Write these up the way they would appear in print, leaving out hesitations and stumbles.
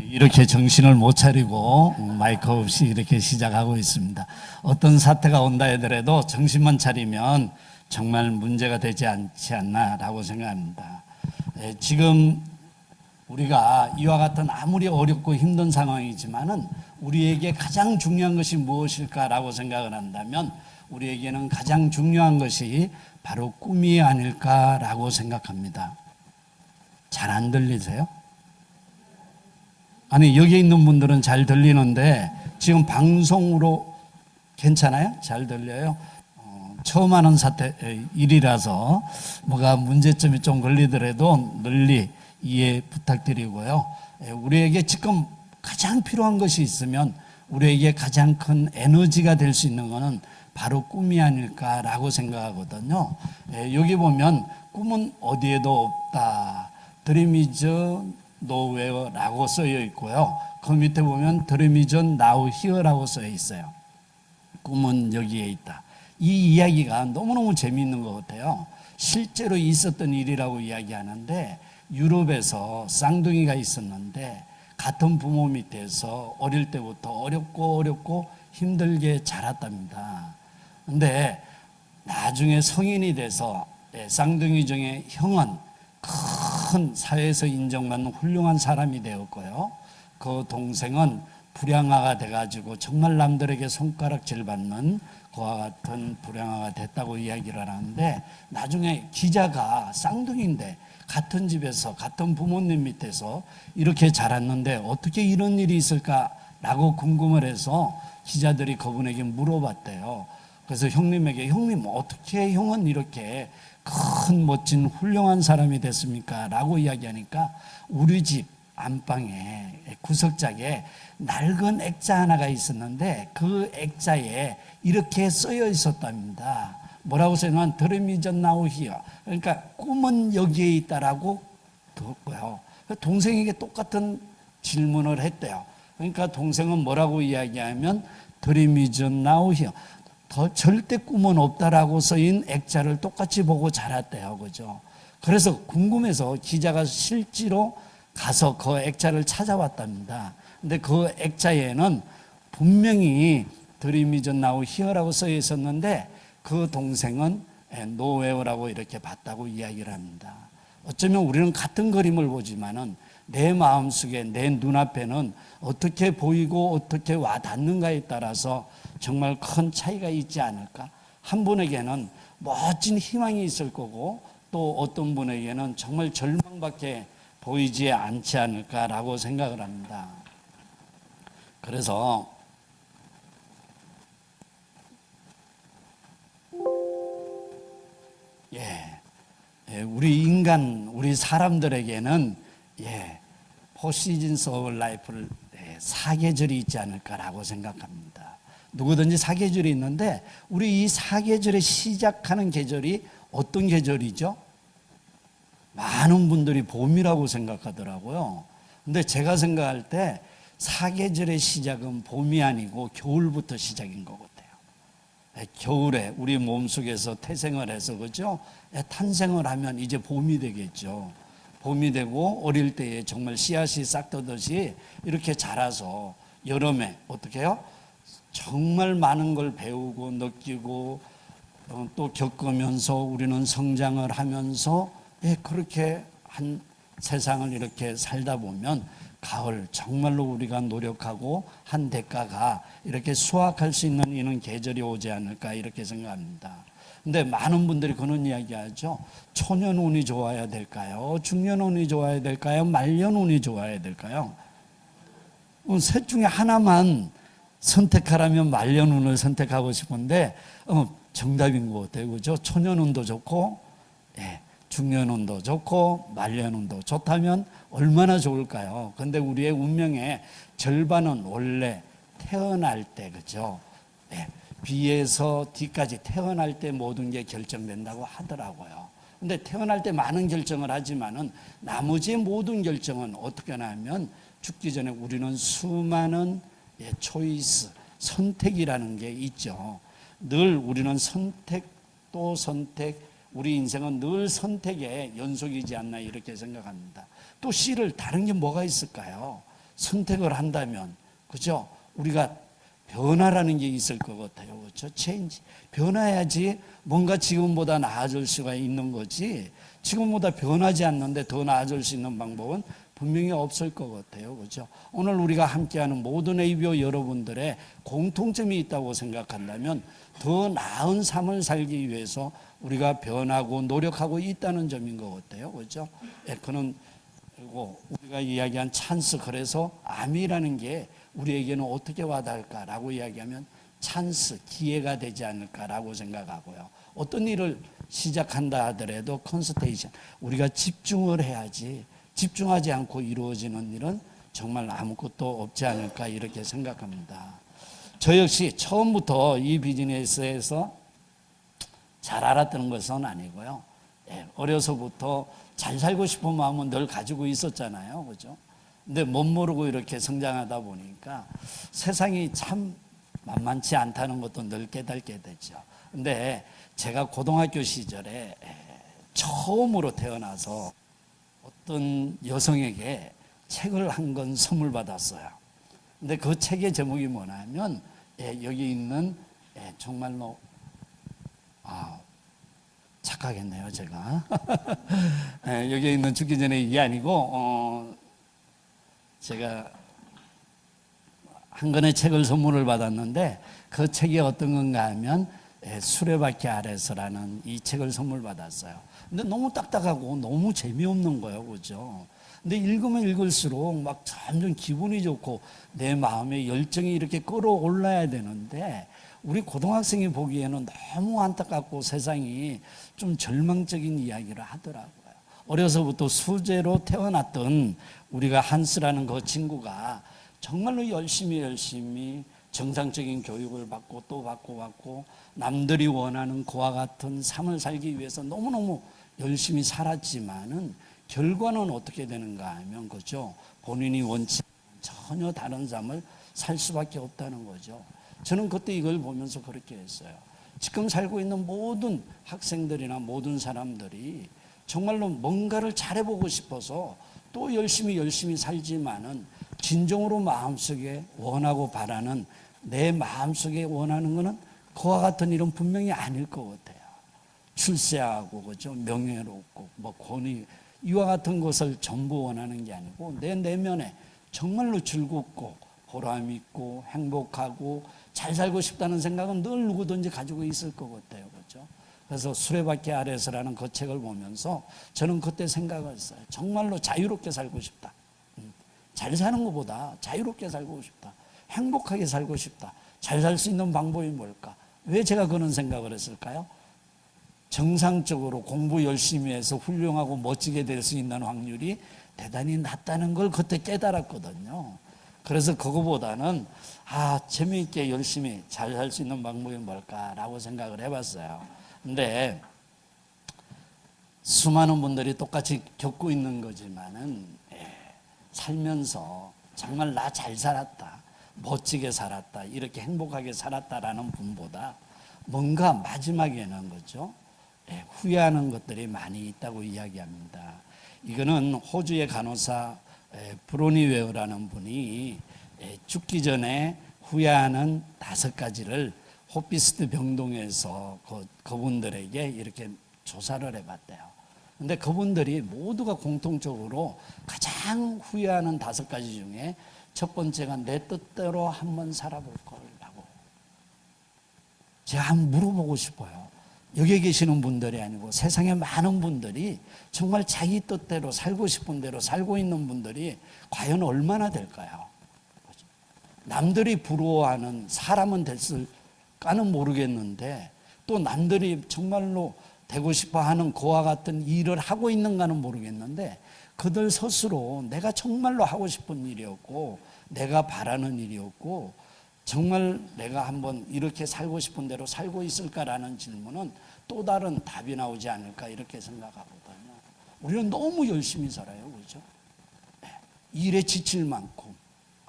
이렇게 정신을 못 차리고 마이크 없이 이렇게 시작하고 있습니다. 어떤 사태가 온다 하더라도 정신만 차리면 정말 문제가 되지 않지 않나라고 생각합니다. 지금 우리가 이와 같은 아무리 어렵고 힘든 상황이지만은 우리에게 가장 중요한 것이 무엇일까라고 생각을 한다면 우리에게는 가장 중요한 것이 바로 꿈이 아닐까라고 생각합니다. 잘 안 들리세요? 아니, 여기 있는 분들은 잘 들리는데 지금 방송으로 괜찮아요? 잘 들려요? 처음 하는 일이라서 뭐가 문제점이 좀 걸리더라도 널리 이해 부탁드리고요. 우리에게 지금 가장 필요한 것이 있으면 우리에게 가장 큰 에너지가 될 수 있는 것은 바로 꿈이 아닐까라고 생각하거든요. 여기 보면 꿈은 어디에도 없다. Dream is nowhere라고 쓰여 있고요. 그 밑에 보면 Dream is now here라고 쓰여 있어요. 꿈은 여기에 있다. 이 이야기가 너무너무 재미있는 것 같아요. 실제로 있었던 일이라고 이야기하는데 유럽에서 쌍둥이가 있었는데 같은 부모 밑에서 어릴 때부터 어렵고 힘들게 자랐답니다. 근데 나중에 성인이 돼서 쌍둥이 중에 형은 큰 사회에서 인정받는 훌륭한 사람이 되었고요. 그 동생은 불량아가 돼가지고 정말 남들에게 손가락질 받는 그와 같은 불량아가 됐다고 이야기를 하는데 나중에 기자가 쌍둥이인데 같은 집에서 같은 부모님 밑에서 이렇게 자랐는데 어떻게 이런 일이 있을까라고 궁금을 해서 기자들이 그분에게 물어봤대요. 그래서 형님에게 형님 어떻게 형은 이렇게 큰 멋진 훌륭한 사람이 됐습니까? 라고 이야기하니까 우리 집 안방에 구석장에 낡은 액자 하나가 있었는데 그 액자에 이렇게 쓰여 있었답니다. 뭐라고 써있냐면 Dream is now here. 그러니까 꿈은 여기에 있다라고 들었고요. 동생에게 똑같은 질문을 했대요. 그러니까 동생은 뭐라고 이야기하면 Dream is now here. 더 절대 꿈은 없다라고 써인 액자를 똑같이 보고 자랐대요. 그죠? 그래서 궁금해서 기자가 실제로 가서 그 액자를 찾아왔답니다. 근데 그 액자에는 분명히 Dream is now here라고 써 있었는데 그 동생은 nowhere라고 이렇게 봤다고 이야기를 합니다. 어쩌면 우리는 같은 그림을 보지만은 내 마음속에 내 눈앞에는 어떻게 보이고 어떻게 와닿는가에 따라서 정말 큰 차이가 있지 않을까? 한 분에게는 멋진 희망이 있을 거고 또 어떤 분에게는 정말 절망밖에 보이지 않지 않을까라고 생각을 합니다. 그래서 우리 인간, 우리 사람들에게는 Four Seasons of Life를 사계절이 있지 않을까라고 생각합니다. 누구든지 사계절이 있는데 우리 이 사계절에 시작하는 계절이 어떤 계절이죠? 많은 분들이 봄이라고 생각하더라고요. 근데 제가 생각할 때 사계절의 시작은 봄이 아니고 겨울부터 시작인 것 같아요. 겨울에 우리 몸속에서 태생을 해서 그죠? 탄생을 하면 이제 봄이 되겠죠. 봄이 되고 어릴 때에 정말 씨앗이 싹 돋듯이 이렇게 자라서 여름에 어떻게 해요? 정말 많은 걸 배우고 느끼고 또 겪으면서 우리는 성장을 하면서 그렇게 한 세상을 이렇게 살다 보면 가을 정말로 우리가 노력하고 한 대가가 이렇게 수확할 수 있는 이런 계절이 오지 않을까 이렇게 생각합니다. 근데 많은 분들이 그런 이야기 하죠. 초년운이 좋아야 될까요? 중년운이 좋아야 될까요? 말년운이 좋아야 될까요? 셋 중에 하나만 선택하라면 말년운을 선택하고 싶은데 정답인 것 같아요. 그죠? 초년운도 좋고 중년운도 좋고 말년운도 좋다면 얼마나 좋을까요? 근데 우리의 운명의 절반은 원래 태어날 때 그죠? B에서 D까지 태어날 때 모든 게 결정된다고 하더라고요. 근데 태어날 때 많은 결정을 하지만은 나머지 모든 결정은 어떻게 하냐면 죽기 전에 우리는 수많은 초이스, 선택이라는 게 있죠. 늘 우리는 선택 또 선택, 우리 인생은 늘 선택의 연속이지 않나 이렇게 생각합니다. 또 C를 다른 게 뭐가 있을까요? 선택을 한다면, 그죠? 우리가 변화라는 게 있을 것 같아요. 그렇죠? 체인지. 변화해야지 뭔가 지금보다 나아질 수가 있는 거지. 지금보다 변하지 않는데 더 나아질 수 있는 방법은 분명히 없을 것 같아요. 그렇죠? 오늘 우리가 함께하는 모든 ABO 여러분들의 공통점이 있다고 생각한다면 더 나은 삶을 살기 위해서 우리가 변하고 노력하고 있다는 점인 것 같아요. 그렇죠? 예, 그리고 우리가 이야기한 찬스, 그래서 암이라는 게 우리에게는 어떻게 와닿을까라고 이야기하면 찬스, 기회가 되지 않을까라고 생각하고요. 어떤 일을 시작한다 하더라도 컨스테이션, 우리가 집중을 해야지, 집중하지 않고 이루어지는 일은 정말 아무것도 없지 않을까 이렇게 생각합니다. 저 역시 처음부터 이 비즈니스에서 잘 알았던 것은 아니고요. 어려서부터 잘 살고 싶은 마음은 늘 가지고 있었잖아요. 그죠? 근데 못 모르고 이렇게 성장하다 보니까 세상이 참 만만치 않다는 것도 늘 깨닫게 되죠. 근데 제가 고등학교 시절에 처음으로 태어나서 어떤 여성에게 책을 한 권 선물 받았어요. 근데 그 책의 제목이 뭐냐면 여기 있는 정말로 착각했네요, 제가. 여기 있는 죽기 전에 이게 아니고 제가 한 권의 책을 선물을 받았는데 그 책이 어떤 건가 하면 수레바퀴 아래서라는 이 책을 선물 받았어요. 근데 너무 딱딱하고 너무 재미없는 거예요, 그죠? 근데 읽으면 읽을수록 막 점점 기분이 좋고 내 마음의 열정이 이렇게 끌어올라야 되는데 우리 고등학생이 보기에는 너무 안타깝고 세상이 좀 절망적인 이야기를 하더라고요. 어려서부터 수제로 태어났던 우리가 한스라는 그 친구가 정말로 열심히 정상적인 교육을 받고 또 받고 남들이 원하는 그와 같은 삶을 살기 위해서 너무너무 열심히 살았지만은 결과는 어떻게 되는가 하면, 그죠? 본인이 원치 전혀 다른 삶을 살 수밖에 없다는 거죠. 저는 그때 이걸 보면서 그렇게 했어요. 지금 살고 있는 모든 학생들이나 모든 사람들이 정말로 뭔가를 잘해보고 싶어서 또 열심히 살지만은 진정으로 마음속에 원하고 바라는, 내 마음속에 원하는 것은 그와 같은 일은 분명히 아닐 것 같아요. 출세하고, 그죠? 명예롭고 뭐 권위, 이와 같은 것을 전부 원하는 게 아니고 내 내면에 정말로 즐겁고 보람 있고 행복하고 잘 살고 싶다는 생각은 늘 누구든지 가지고 있을 것 같아요. 그렇죠? 그래서 수레바퀴 아래서라는 그 책을 보면서 저는 그때 생각을 했어요. 정말로 자유롭게 살고 싶다. 잘 사는 것보다 자유롭게 살고 싶다. 행복하게 살고 싶다. 잘 살 수 있는 방법이 뭘까? 왜 제가 그런 생각을 했을까요? 정상적으로 공부 열심히 해서 훌륭하고 멋지게 될 수 있는 확률이 대단히 낮다는 걸 그때 깨달았거든요. 그래서 그거보다는 재미있게 열심히 잘 살 수 있는 방법이 뭘까라고 생각을 해봤어요. 근데 수많은 분들이 똑같이 겪고 있는 거지만은 살면서 정말 나 잘 살았다, 멋지게 살았다, 이렇게 행복하게 살았다라는 분보다 뭔가 마지막에는, 거죠, 후회하는 것들이 많이 있다고 이야기합니다. 이거는 호주의 간호사 브로니웨어라는 분이 죽기 전에 후회하는 5가지를 호피스트 병동에서 그분들에게 이렇게 조사를 해봤대요. 근데 그분들이 모두가 공통적으로 가장 후회하는 5가지 중에 첫 번째가 내 뜻대로 한번 살아볼 거라고. 제가 한번 물어보고 싶어요. 여기 계시는 분들이 아니고 세상에 많은 분들이 정말 자기 뜻대로 살고 싶은 대로 살고 있는 분들이 과연 얼마나 될까요? 남들이 부러워하는 사람은 됐을까는 모르겠는데 또 남들이 정말로 되고 싶어 하는 그와 같은 일을 하고 있는가는 모르겠는데 그들 스스로 내가 정말로 하고 싶은 일이었고 내가 바라는 일이었고 정말 내가 한번 이렇게 살고 싶은 대로 살고 있을까라는 질문은 또 다른 답이 나오지 않을까 이렇게 생각하거든요. 우리는 너무 열심히 살아요. 그렇죠? 일에 지칠 만큼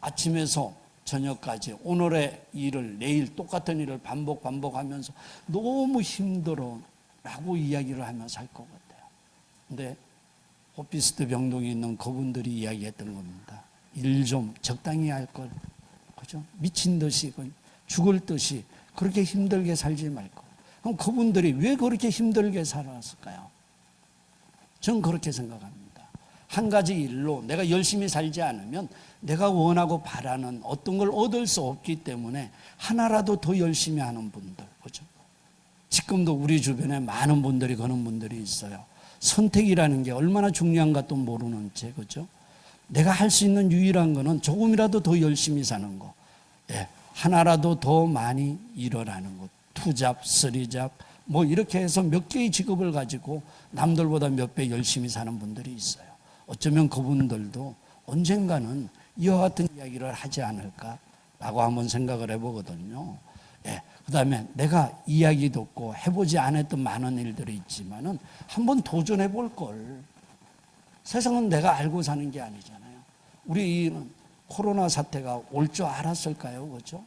아침에서 저녁까지 오늘의 일을 내일 똑같은 일을 반복하면서 너무 힘들어 라고 이야기를 하며 살 것 같아요. 근데 호피스트 병동에 있는 그분들이 이야기했던 겁니다. 일 좀 적당히 할 걸, 그죠? 미친 듯이 죽을 듯이 그렇게 힘들게 살지 말고. 그럼 그분들이 왜 그렇게 힘들게 살았을까요? 저는 그렇게 생각합니다. 한 가지 일로 내가 열심히 살지 않으면 내가 원하고 바라는 어떤 걸 얻을 수 없기 때문에 하나라도 더 열심히 하는 분들, 그죠? 지금도 우리 주변에 많은 분들이 그런 분들이 있어요. 선택이라는 게 얼마나 중요한가 또 모르는 채, 그죠? 내가 할 수 있는 유일한 거는 조금이라도 더 열심히 사는 거, 예, 하나라도 더 많이 일어나는 것, 투잡, 쓰리잡, 뭐 이렇게 해서 몇 개의 직업을 가지고 남들보다 몇 배 열심히 사는 분들이 있어요. 어쩌면 그분들도 언젠가는 이와 같은 이야기를 하지 않을까라고 한번 생각을 해보거든요. 예, 그 다음에 내가 이야기 듣고 해보지 않았던 많은 일들이 있지만은 한번 도전해 볼 걸. 세상은 내가 알고 사는 게 아니잖아요. 우리는 코로나 사태가 올 줄 알았을까요? 그렇죠?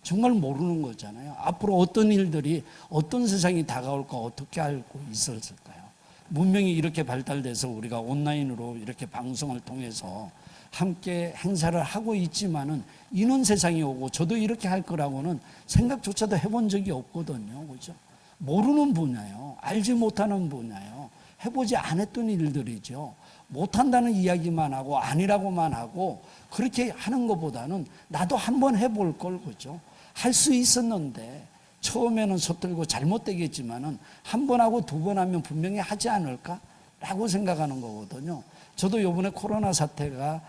정말 모르는 거잖아요. 앞으로 어떤 일들이, 어떤 세상이 다가올까 어떻게 알고 있었을까요? 문명이 이렇게 발달돼서 우리가 온라인으로 이렇게 방송을 통해서 함께 행사를 하고 있지만은 이런 세상이 오고 저도 이렇게 할 거라고는 생각조차도 해본 적이 없거든요. 그죠? 모르는 분야요. 알지 못하는 분야요. 해보지 않았던 일들이죠. 못한다는 이야기만 하고 아니라고만 하고 그렇게 하는 것보다는 나도 한번 해볼 걸, 그죠? 할 수 있었는데 처음에는 서툴고 잘못되겠지만은 한 번 하고 두 번 하면 분명히 하지 않을까라고 생각하는 거거든요. 저도 이번에 코로나 사태가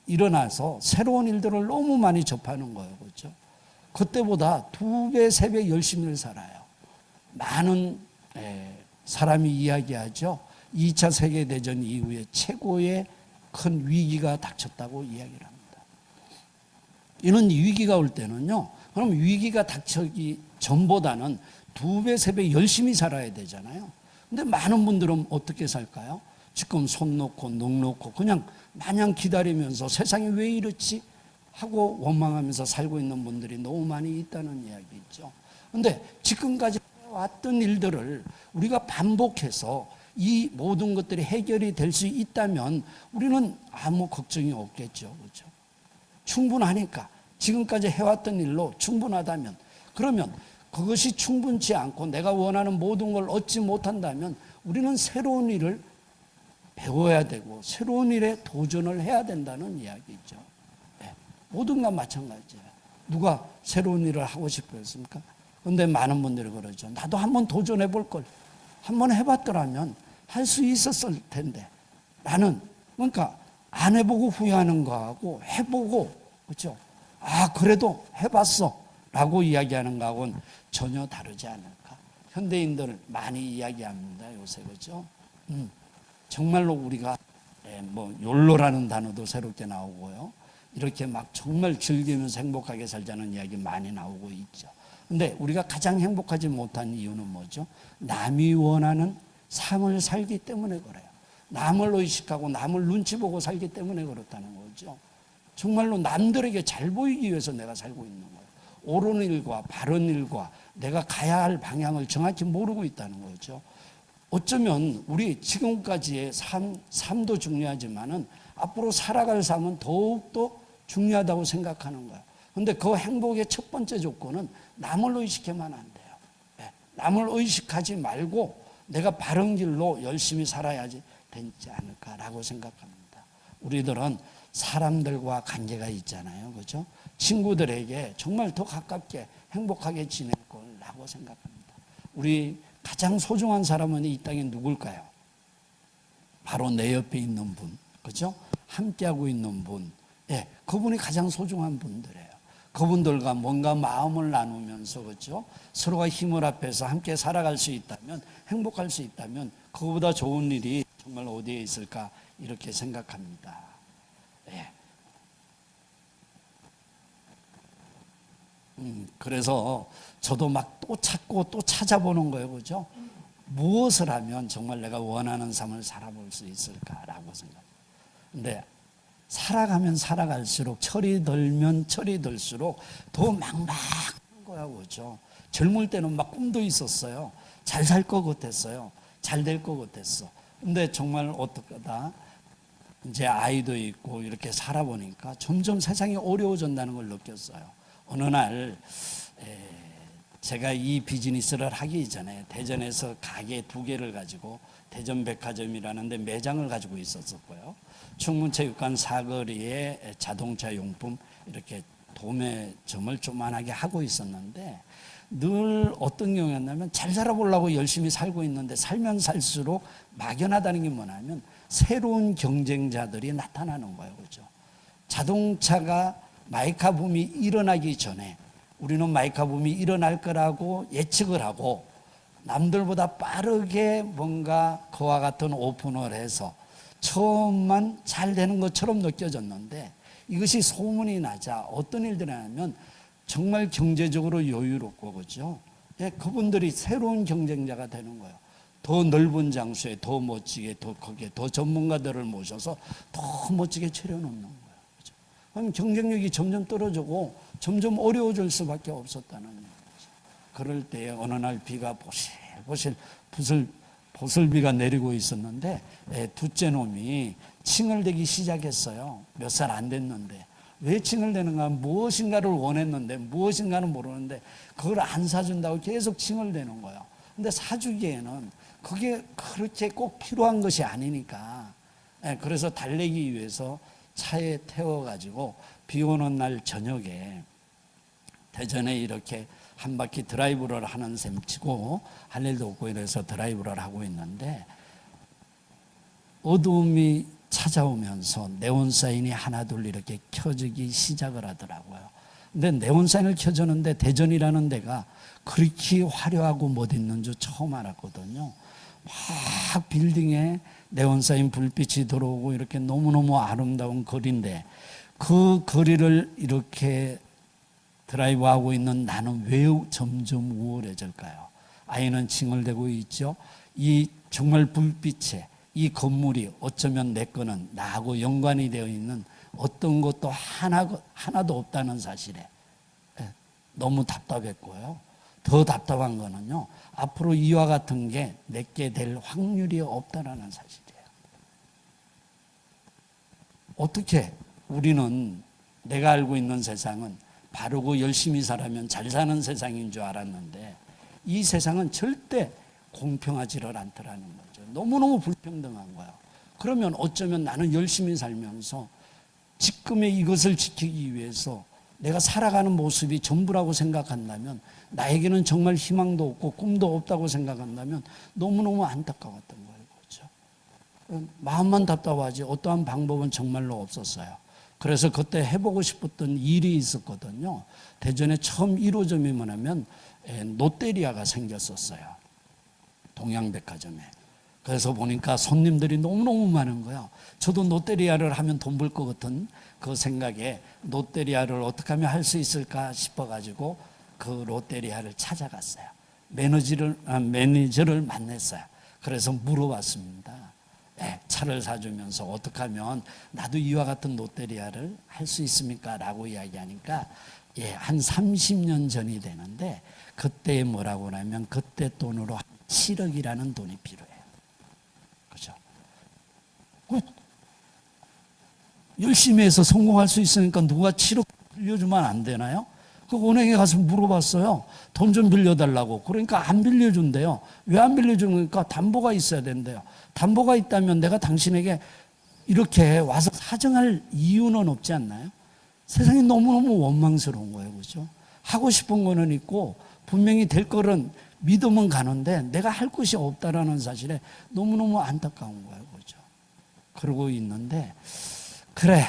일어나서 새로운 일들을 너무 많이 접하는 거예요, 그렇죠? 그때보다 두 배, 세 배 열심히 살아요. 많은 사람이 이야기하죠. 2차 세계대전 이후에 최고의 큰 위기가 닥쳤다고 이야기를 합니다. 이런 위기가 올 때는요, 그럼 위기가 닥치기 전보다는 두 배, 세 배 열심히 살아야 되잖아요. 근데 많은 분들은 어떻게 살까요? 지금 손 놓고 넋 놓고 그냥 마냥 기다리면서 세상이 왜 이렇지? 하고 원망하면서 살고 있는 분들이 너무 많이 있다는 이야기죠. 근데 지금까지 왔던 일들을 우리가 반복해서 이 모든 것들이 해결이 될 수 있다면 우리는 아무 걱정이 없겠죠. 그렇죠? 충분하니까. 지금까지 해왔던 일로 충분하다면, 그러면 그것이 충분치 않고 내가 원하는 모든 걸 얻지 못한다면 우리는 새로운 일을 배워야 되고 새로운 일에 도전을 해야 된다는 이야기죠. 네. 모든 건 마찬가지예요. 누가 새로운 일을 하고 싶어 했습니까? 그런데 많은 분들이 그러죠. 나도 한번 도전해 볼 걸. 한번 해봤더라면 할 수 있었을 텐데. 나는 그러니까 안 해보고 후회하는 거하고 해보고, 그렇죠? 아, 그래도 해봤어 라고 이야기하는 거하고는 전혀 다르지 않을까. 현대인들 많이 이야기합니다, 요새. 그렇죠? 정말로 우리가 뭐 욜로라는 단어도 새롭게 나오고요. 이렇게 막 정말 즐기면서 행복하게 살자는 이야기 많이 나오고 있죠. 근데 우리가 가장 행복하지 못한 이유는 뭐죠? 남이 원하는 삶을 살기 때문에 그래요. 남을 의식하고 남을 눈치 보고 살기 때문에 그렇다는 거죠. 정말로 남들에게 잘 보이기 위해서 내가 살고 있는 거예요. 옳은 일과 바른 일과 내가 가야 할 방향을 정확히 모르고 있다는 거죠. 어쩌면 우리 지금까지의 삶도 중요하지만은 앞으로 살아갈 삶은 더욱더 중요하다고 생각하는 거예요. 그런데 그 행복의 첫 번째 조건은 남을 의식하면 안 돼요. 남을 의식하지 말고 내가 바른 길로 열심히 살아야지 되지 않을까라고 생각합니다. 우리들은 사람들과 관계가 있잖아요. 그렇죠? 친구들에게 정말 더 가깝게 행복하게 지낼 거라고 생각합니다. 우리 가장 소중한 사람은 이 땅에 누굴까요? 바로 내 옆에 있는 분. 그렇죠? 함께하고 있는 분. 예, 그분이 가장 소중한 분들이에요. 그분들과 뭔가 마음을 나누면서, 그렇죠? 서로가 힘을 합해서 함께 살아갈 수 있다면, 행복할 수 있다면 그거보다 좋은 일이 정말 어디에 있을까 이렇게 생각합니다. 예. 그래서 저도 막 또 찾고 또 찾아보는 거예요. 그죠? 무엇을 하면 정말 내가 원하는 삶을 살아볼 수 있을까라고 생각해요. 근데 살아가면 살아갈수록 철이 들면 철이 들수록 더 막막한 거야. 그죠? 젊을 때는 막 꿈도 있었어요. 잘 살 것 같았어요. 잘 될 것 같았어. 근데 정말 어떡하다 이제 아이도 있고 이렇게 살아보니까 점점 세상이 어려워진다는 걸 느꼈어요. 어느 날 제가 이 비즈니스를 하기 전에 대전에서 가게 2개를 가지고 대전백화점이라는 데 매장을 가지고 있었고요. 충문체육관 사거리에 자동차 용품 이렇게 도매점을 조그만하게 하고 있었는데 늘 어떤 경우였냐면 잘 살아보려고 열심히 살고 있는데 살면 살수록 막연하다는 게 뭐냐면 새로운 경쟁자들이 나타나는 거예요. 그렇죠? 자동차가 마이카 붐이 일어나기 전에 우리는 마이카 붐이 일어날 거라고 예측을 하고 남들보다 빠르게 뭔가 그와 같은 오픈을 해서 처음만 잘 되는 것처럼 느껴졌는데 이것이 소문이 나자 어떤 일들이 하냐면 정말 경제적으로 여유롭고 그렇죠? 예, 그분들이 새로운 경쟁자가 되는 거예요. 더 넓은 장소에 더 멋지게 더 크게 더 전문가들을 모셔서 더 멋지게 차려놓는 거예요. 그렇죠? 그럼 경쟁력이 점점 떨어지고 점점 어려워질 수밖에 없었다는 거죠. 그럴 때에 어느 날 비가 보슬보슬 보슬비가 내리고 있었는데 둘째 놈이 칭을 대기 시작했어요. 몇 살 안 됐는데 왜 칭을 대는가 무엇인가를 원했는데 무엇인가는 모르는데 그걸 안 사준다고 계속 칭을 대는 거예요. 근데 사주기에는 그게 그렇게 꼭 필요한 것이 아니니까 그래서 달래기 위해서 차에 태워가지고 비 오는 날 저녁에 대전에 이렇게 한 바퀴 드라이브를 하는 셈 치고 할 일도 없고 이래서 드라이브를 하고 있는데 어두움이 찾아오면서 네온사인이 하나둘 이렇게 켜지기 시작을 하더라고요. 근데 네온사인을 켜주는데 대전이라는 데가 그렇게 화려하고 멋있는 줄 처음 알았거든요. 막 빌딩에 네온사인 불빛이 들어오고 이렇게 너무너무 아름다운 거리인데 그 거리를 이렇게 드라이브하고 있는 나는 왜 점점 우월해질까요? 아이는 칭얼대고 있죠. 이 정말 불빛에 이 건물이 어쩌면 내 거는 나하고 연관이 되어 있는 어떤 것도 하나도 없다는 사실에 너무 답답했고요. 더 답답한 거는요. 앞으로 이와 같은 게 내게 될 확률이 없다라는 사실이에요. 어떻게 우리는 내가 알고 있는 세상은 바르고 열심히 살아면 잘 사는 세상인 줄 알았는데 이 세상은 절대 공평하지를 않더라는 거죠. 너무너무 불평등한 거예요. 그러면 어쩌면 나는 열심히 살면서 지금의 이것을 지키기 위해서 내가 살아가는 모습이 전부라고 생각한다면 나에게는 정말 희망도 없고 꿈도 없다고 생각한다면 너무너무 안타까웠던 거예요. 그렇죠? 마음만 답답하지 어떠한 방법은 정말로 없었어요. 그래서 그때 해보고 싶었던 일이 있었거든요. 대전에 처음 1호점이 뭐냐면 롯데리아가 생겼었어요. 동양백화점에. 그래서 보니까 손님들이 너무너무 많은 거예요. 저도 롯데리아를 하면 돈 벌 것 같은 그 생각에 롯데리아를 어떻게 하면 할 수 있을까 싶어가지고 그 롯데리아를 찾아갔어요. 매니저를 만났어요. 그래서 물어봤습니다. 차를 사주면서 어떻게 하면 나도 이와 같은 롯데리아를 할 수 있습니까? 라고 이야기하니까 한 30년 전이 되는데 그때 뭐라고 하냐면 그때 돈으로 7억이라는 돈이 필요해요. 그렇죠? 열심히 해서 성공할 수 있으니까 누가 7억 빌려주면 안 되나요? 그 은행에 가서 물어봤어요. 돈 좀 빌려달라고. 그러니까 안 빌려준대요. 왜 안 빌려주니까 담보가 있어야 된대요. 담보가 있다면 내가 당신에게 이렇게 와서 사정할 이유는 없지 않나요? 세상이 너무너무 원망스러운 거예요. 그렇죠? 하고 싶은 거는 있고 분명히 될 거는 믿으면 가는데 내가 할 것이 없다라는 사실에 너무너무 안타까운 거예요. 그렇죠? 그러고 있는데 그래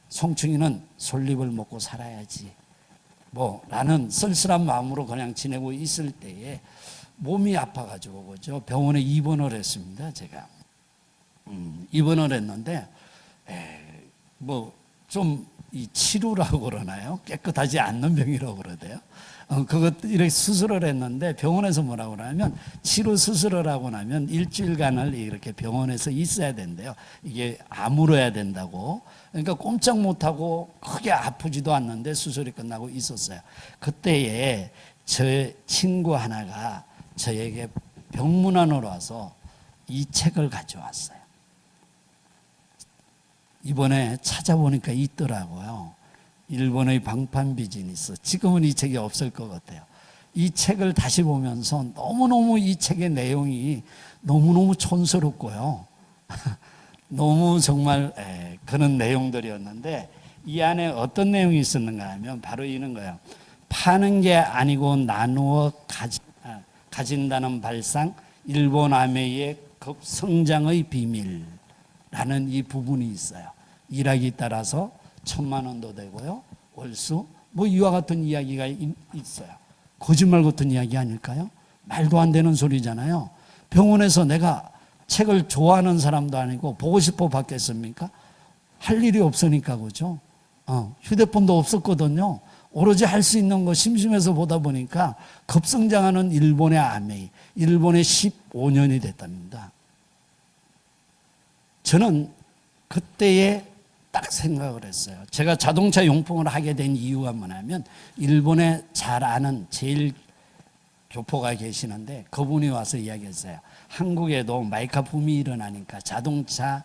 송충이는 솔잎을 먹고 살아야지 라는 쓸쓸한 마음으로 그냥 지내고 있을 때에 몸이 아파가지고 그죠? 병원에 입원을 했습니다. 제가 입원을 했는데 좀 이 치료라고 그러나요? 깨끗하지 않는 병이라고 그러대요. 그것 이렇게 수술을 했는데 병원에서 뭐라고 그러냐면 치료 수술을 하고 나면 일주일간을 이렇게 병원에서 있어야 된대요. 이게 아물어야 된다고. 그러니까 꼼짝 못하고 크게 아프지도 않는데 수술이 끝나고 있었어요. 그때에 제 친구 하나가 저에게 병문안으로 와서 이 책을 가져왔어요. 이번에 찾아보니까 있더라고요. 일본의 방판 비즈니스. 지금은 이 책이 없을 것 같아요. 이 책을 다시 보면서 너무너무 이 책의 내용이 너무너무 촌스럽고요. 너무 정말 그런 내용들이었는데, 이 안에 어떤 내용이 있었는가 하면 바로 이런 거예요. 파는 게 아니고 나누어 가진다는 발상, 일본 아메이의 급성장의 비밀라는 이 부분이 있어요. 일하기 따라서 1,000만 원도 되고요, 월수 뭐 이와 같은 이야기가 있어요. 거짓말 같은 이야기 아닐까요? 말도 안 되는 소리잖아요. 병원에서 내가 책을 좋아하는 사람도 아니고 보고 싶어 받겠습니까? 할 일이 없으니까. 그죠? 휴대폰도 없었거든요. 오로지 할 수 있는 거 심심해서 보다 보니까 급성장하는 일본의 아메이, 일본의 15년이 됐답니다. 저는 그때에 딱 생각을 했어요. 제가 자동차 용품을 하게 된 이유가 뭐냐면, 일본에 잘 아는 제일 교포가 계시는데 그분이 와서 이야기했어요. 한국에도 마이카 붐이 일어나니까 자동차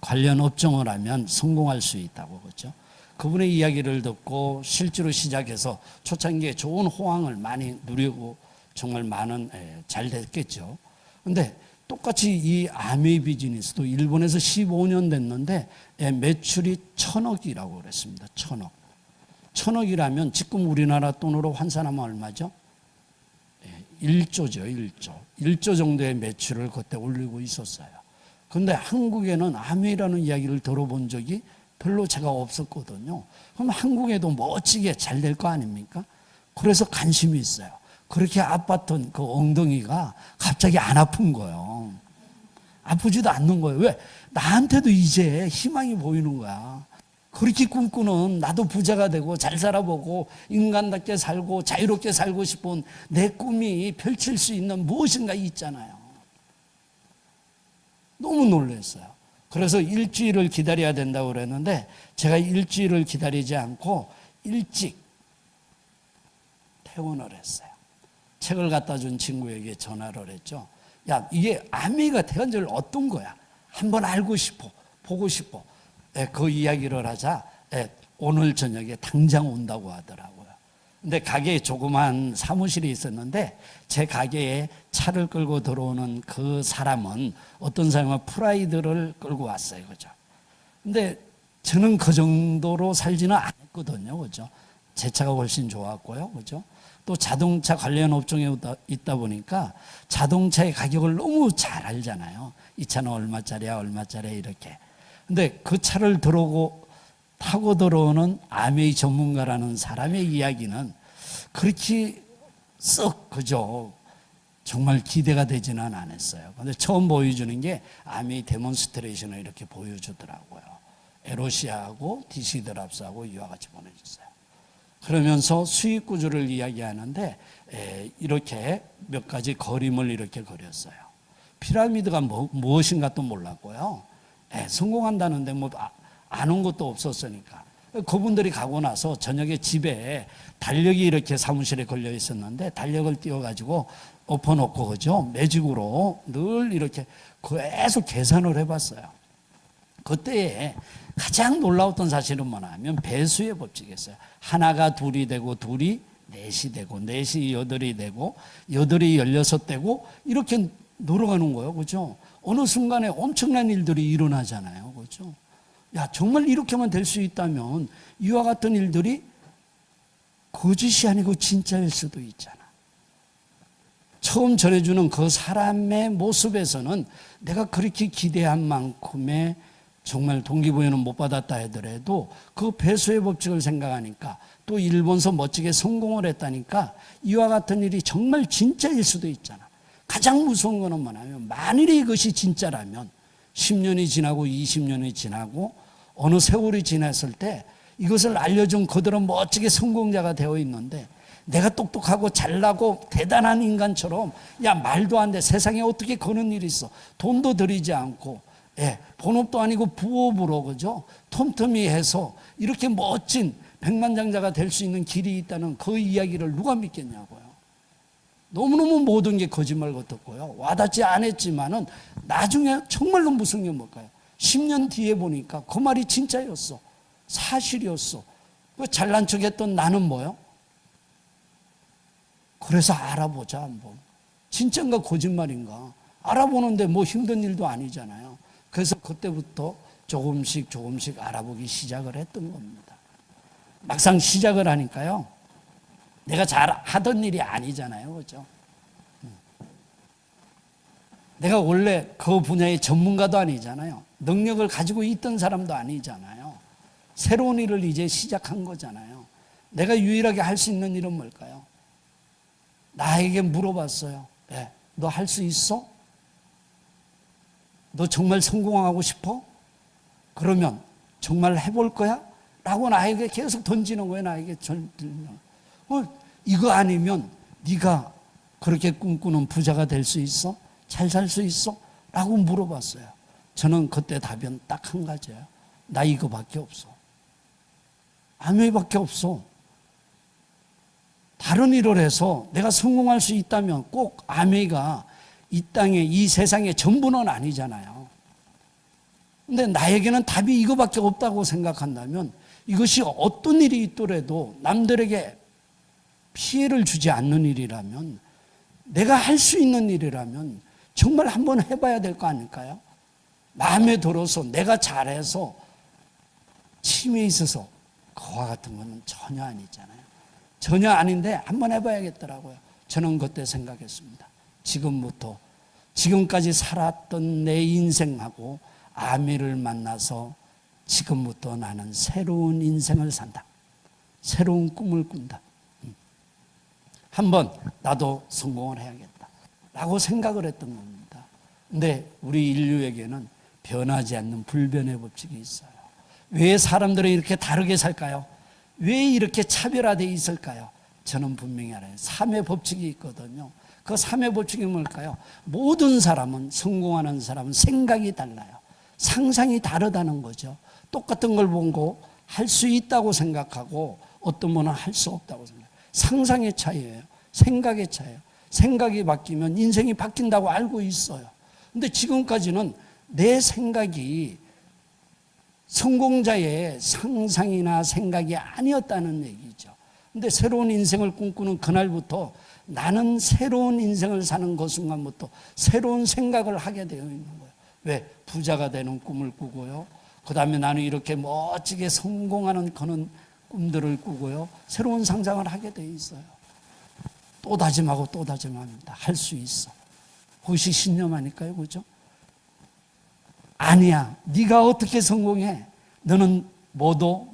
관련 업종을 하면 성공할 수 있다고. 그렇죠? 그분의 이야기를 듣고 실제로 시작해서 초창기에 좋은 호황을 많이 누리고 정말 많은 잘 됐겠죠. 그런데 똑같이 이 아메이 비즈니스도 일본에서 15년 됐는데 매출이 1,000억이라고 그랬습니다. 1,000억. 1,000억이라면 지금 우리나라 돈으로 환산하면 얼마죠? 1조죠. 1조 정도의 매출을 그때 올리고 있었어요. 그런데 한국에는 아메이라는 이야기를 들어본 적이 별로 제가 없었거든요. 그럼 한국에도 멋지게 잘 될 거 아닙니까? 그래서 관심이 있어요. 그렇게 아팠던 그 엉덩이가 갑자기 안 아픈 거예요. 아프지도 않는 거예요. 왜? 나한테도 이제 희망이 보이는 거야. 그렇게 꿈꾸는, 나도 부자가 되고 잘 살아보고 인간답게 살고 자유롭게 살고 싶은 내 꿈이 펼칠 수 있는 무엇인가 있잖아요. 너무 놀랐어요. 그래서 일주일을 기다려야 된다고 그랬는데 제가 일주일을 기다리지 않고 일찍 퇴원을 했어요. 책을 갖다 준 친구에게 전화를 했죠. 야, 이게 아메이가 대한절 어떤 거야? 한번 알고 싶어, 보고 싶어. 그 이야기를 하자 오늘 저녁에 당장 온다고 하더라고요. 근데 가게에 조그만 사무실이 있었는데 제 가게에 차를 끌고 들어오는 그 사람은 어떤 사람은 프라이드를 끌고 왔어요. 그죠? 근데 저는 그 정도로 살지는 않았거든요. 그죠? 제 차가 훨씬 좋았고요. 그죠? 또 자동차 관련 업종에 있다 보니까 자동차의 가격을 너무 잘 알잖아요. 이 차는 얼마짜리야, 얼마짜리야, 이렇게. 근데 그 차를 타고 들어오는 아메이 전문가라는 사람의 이야기는 그렇게 썩, 그죠? 정말 기대가 되지는 않았어요. 근데 처음 보여주는 게 아메이 데몬스트레이션을 이렇게 보여주더라고요. 에로시아하고 DC 드랍스하고 이와 같이 보내줬어요. 그러면서 수익 구조를 이야기하는데 이렇게 몇 가지 그림을 이렇게 그렸어요. 피라미드가 무엇인가 또 몰랐고요. 성공한다는데 뭐 아는 것도 없었으니까. 그분들이 가고 나서 저녁에 집에 달력이 이렇게 사무실에 걸려 있었는데 달력을 띄워가지고 엎어놓고, 그죠? 매직으로 늘 이렇게 계속 계산을 해봤어요. 그때에 가장 놀라웠던 사실은 뭐냐면 배수의 법칙이었어요. 하나가 둘이 되고 둘이 넷이 되고 넷이 여덟이 되고 여덟이 16 되고 이렇게 늘어가는 거예요. 그죠? 어느 순간에 엄청난 일들이 일어나잖아요. 그죠? 야, 정말 이렇게만 될 수 있다면 이와 같은 일들이 거짓이 아니고 진짜일 수도 있잖아. 처음 전해주는 그 사람의 모습에서는 내가 그렇게 기대한 만큼의 정말 동기부여는 못 받았다 하더라도 그 배수의 법칙을 생각하니까 또 일본서 멋지게 성공을 했다니까 이와 같은 일이 정말 진짜일 수도 있잖아. 가장 무서운 거는 뭐냐면 만일에 이것이 진짜라면 10년이 지나고 20년이 지나고 어느 세월이 지났을 때 이것을 알려준 그들은 멋지게 성공자가 되어 있는데 내가 똑똑하고 잘나고 대단한 인간처럼 야, 말도 안 돼. 세상에 어떻게 그런 일이 있어. 돈도 들이지 않고 본업도 아니고 부업으로, 그죠? 틈틈이 해서 이렇게 멋진 백만장자가 될 수 있는 길이 있다는 그 이야기를 누가 믿겠냐고요. 너무너무 모든 게 거짓말 같았고요. 와닿지 않았지만은 나중에 정말로 무슨 게 뭘까요? 10년 뒤에 보니까 그 말이 진짜였어. 사실이었어. 그 잘난 척했던 나는 뭐요? 그래서 알아보자 한번. 진짜인가 거짓말인가 알아보는데 뭐 힘든 일도 아니잖아요. 그래서 그때부터 조금씩 알아보기 시작을 했던 겁니다. 막상 시작을 하니까요, 내가 잘 하던 일이 아니잖아요. 그죠? 내가 원래 그 분야의 전문가도 아니잖아요. 능력을 가지고 있던 사람도 아니잖아요. 새로운 일을 이제 시작한 거잖아요. 내가 유일하게 할 수 있는 일은 뭘까요? 나에게 물어봤어요. 네, 너 할 수 있어? 너 정말 성공하고 싶어? 그러면 정말 해볼 거야? 라고 나에게 계속 던지는 거예요. 나에게 던지는. 이거 아니면 네가 그렇게 꿈꾸는 부자가 될 수 있어? 잘 살 수 있어? 라고 물어봤어요. 저는 그때 답변 딱 한 가지예요. 나 이거밖에 없어. 아메이밖에 없어. 다른 일을 해서 내가 성공할 수 있다면 꼭 아메이가 이 땅에, 이 세상의 전부는 아니잖아요. 근데 나에게는 답이 이거밖에 없다고 생각한다면, 이것이 어떤 일이 있더라도 남들에게 피해를 주지 않는 일이라면, 내가 할 수 있는 일이라면 정말 한번 해봐야 될 거 아닐까요? 마음에 들어서 내가 잘해서 침에 있어서 그와 같은 거는 전혀 아니잖아요. 전혀 아닌데 한번 해봐야겠더라고요. 저는 그때 생각했습니다. 지금부터 지금까지 살았던 내 인생하고 아미를 만나서 지금부터 나는 새로운 인생을 산다. 새로운 꿈을 꾼다. 한번 나도 성공을 해야겠다 라고 생각을 했던 겁니다. 근데 우리 인류에게는 변하지 않는 불변의 법칙이 있어요. 왜 사람들은 이렇게 다르게 살까요? 왜 이렇게 차별화되어 있을까요? 저는 분명히 알아요. 3의 법칙이 있거든요. 그 3의 법칙이 뭘까요? 모든 사람은, 성공하는 사람은 생각이 달라요. 상상이 다르다는 거죠. 똑같은 걸 보고 할 수 있다고 생각하고 어떤 분은 할 수 없다고 생각해요. 상상의 차이예요. 생각의 차이예요. 생각이 바뀌면 인생이 바뀐다고 알고 있어요. 근데 지금까지는 내 생각이 성공자의 상상이나 생각이 아니었다는 얘기죠. 근데 새로운 인생을 꿈꾸는 그날부터 나는 새로운 인생을 사는 그 순간부터 새로운 생각을 하게 되어 있는 거예요. 왜? 부자가 되는 꿈을 꾸고요. 그 다음에 나는 이렇게 멋지게 성공하는 그런 꿈들을 꾸고요. 새로운 상상을 하게 되어 있어요. 또 다짐하고 또 다짐합니다. 할 수 있어. 그것이 신념 아닐까요? 그죠? 아니야. 네가 어떻게 성공해? 너는 뭐도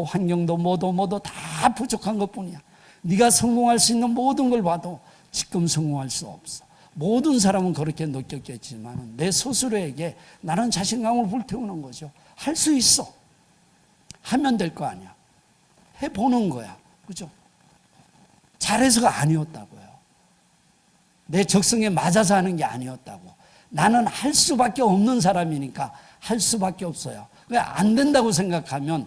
환경도 뭐도 다 부족한 것뿐이야. 네가 성공할 수 있는 모든 걸 봐도 지금 성공할 수 없어. 모든 사람은 그렇게 느꼈겠지만 내 스스로에게 나는 자신감을 불태우는 거죠. 할 수 있어. 하면 될 거 아니야. 해보는 거야. 그죠? 잘해서가 아니었다고요. 내 적성에 맞아서 하는 게 아니었다고. 나는 할 수밖에 없는 사람이니까 할 수밖에 없어요. 왜 안 된다고 생각하면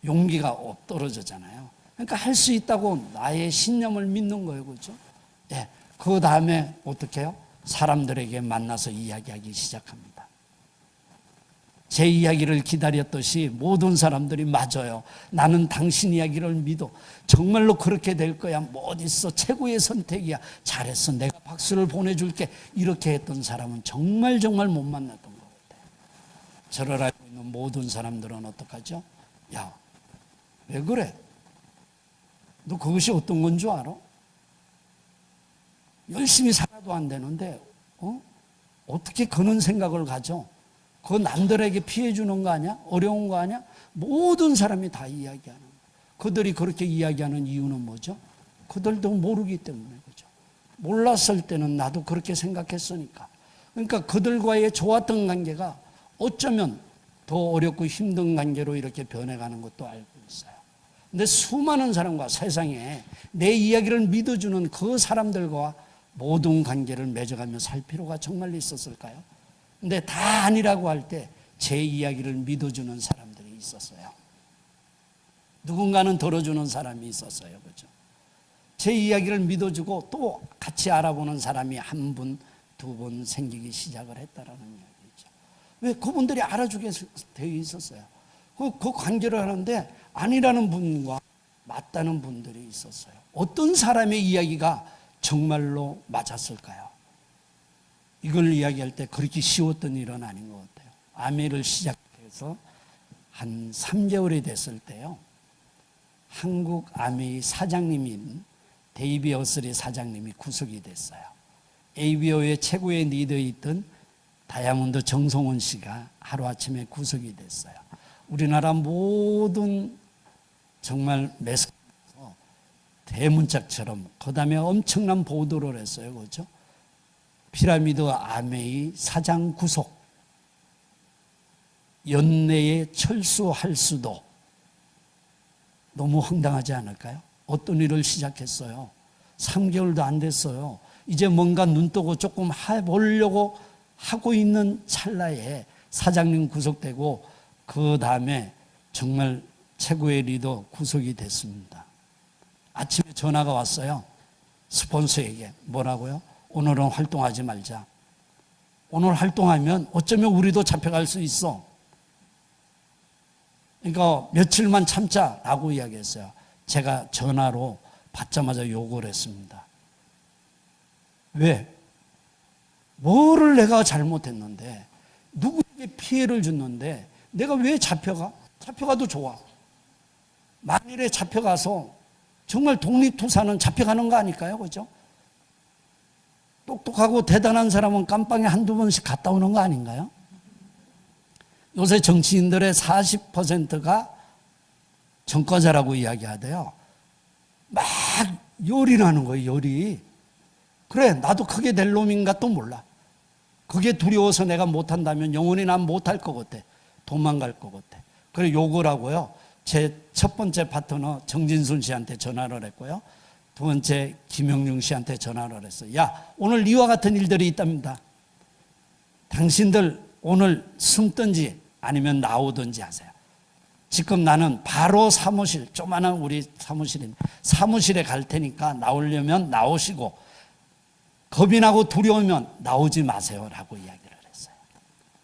용기가 떨어지잖아요. 그러니까 할 수 있다고 나의 신념을 믿는 거예요. 그렇죠? 예. 그 다음에 어떻게 해요? 사람들에게 만나서 이야기하기 시작합니다. 제 이야기를 기다렸듯이 모든 사람들이 맞아요. 나는 당신 이야기를 믿어. 정말로 그렇게 될 거야. 뭐 어딨어. 최고의 선택이야. 잘했어. 내가 박수를 보내줄게. 이렇게 했던 사람은 정말 못 만났던 것 같아요. 저를 알고 있는 모든 사람들은 어떡하죠? 야, 왜 그래? 너 그것이 어떤 건 줄 알아? 열심히 살아도 안 되는데 어떻게 그런 생각을 가져? 그거 남들에게 피해 주는 거 아니야? 어려운 거 아니야? 모든 사람이 다 이야기하는 거예요. 그들이 그렇게 이야기하는 이유는 뭐죠? 그들도 모르기 때문에 그죠. 몰랐을 때는 나도 그렇게 생각했으니까. 그러니까 그들과의 좋았던 관계가 어쩌면 더 어렵고 힘든 관계로 이렇게 변해가는 것도 알고 있어요. 근데 수많은 사람과 세상에 내 이야기를 믿어주는 그 사람들과 모든 관계를 맺어가며 살 필요가 정말 있었을까요? 근데 다 아니라고 할 때 제 이야기를 믿어주는 사람들이 있었어요. 누군가는 들어주는 사람이 있었어요. 그죠? 제 이야기를 믿어주고 또 같이 알아보는 사람이 한 분, 두 분 생기기 시작을 했다라는 이야기죠. 왜 그분들이 알아주게 되어 있었어요. 그 관계를 하는데 아니라는 분과 맞다는 분들이 있었어요. 어떤 사람의 이야기가 정말로 맞았을까요? 이걸 이야기할 때 그렇게 쉬웠던 일은 아닌 것 같아요. 아메를 시작해서 한 3개월이 됐을 때요, 한국 아메이 사장님인 데이비 어슬리 사장님이 구속이 됐어요. ABO의 최고의 리더였던 다이아몬드 정성원 씨가 하루아침에 구속이 됐어요. 우리나라 모든 정말 매스컴에서 대문짝처럼 그 다음에 엄청난 보도를 했어요. 그렇죠? 피라미드 아메이 사장 구속, 연내에 철수할 수도. 너무 황당하지 않을까요? 어떤 일을 시작했어요. 3개월도 안 됐어요. 이제 뭔가 눈 뜨고 조금 해보려고 하고 있는 찰나에 사장님 구속되고 그 다음에 정말 최고의 리더 구속이 됐습니다. 아침에 전화가 왔어요. 스폰서에게. 뭐라고요? 오늘은 활동하지 말자. 오늘 활동하면 어쩌면 우리도 잡혀갈 수 있어. 그러니까 며칠만 참자라고 이야기했어요. 제가 전화로 받자마자 욕을 했습니다. 왜? 뭐를 내가 잘못했는데, 누구에게 피해를 줬는데 내가 왜 잡혀가? 잡혀가도 좋아. 만일에 잡혀가서 정말 독립투사는 잡혀가는 거 아닐까요? 그죠? 똑똑하고 대단한 사람은 깜빵에 한두 번씩 갔다 오는 거 아닌가요? 요새 정치인들의 40%가 전과자라고 이야기하대요. 막 요리를 하는 거예요, 요리. 그래, 나도 그게 될 놈인가 또 몰라. 그게 두려워서 내가 못한다면 영원히 난 못할 것 같아. 도망갈 것 같아. 그래, 욕을 하고요. 제 첫 번째 파트너 정진순 씨한테 전화를 했고요. 두 번째 김영중 씨한테 전화를 했어요. 야, 오늘 이와 같은 일들이 있답니다. 당신들 오늘 숨든지 아니면 나오든지 하세요. 지금 나는 바로 사무실, 조그마한 우리 사무실에 갈 테니까 나오려면 나오시고 겁이 나고 두려우면 나오지 마세요 라고 이야기를 했어요.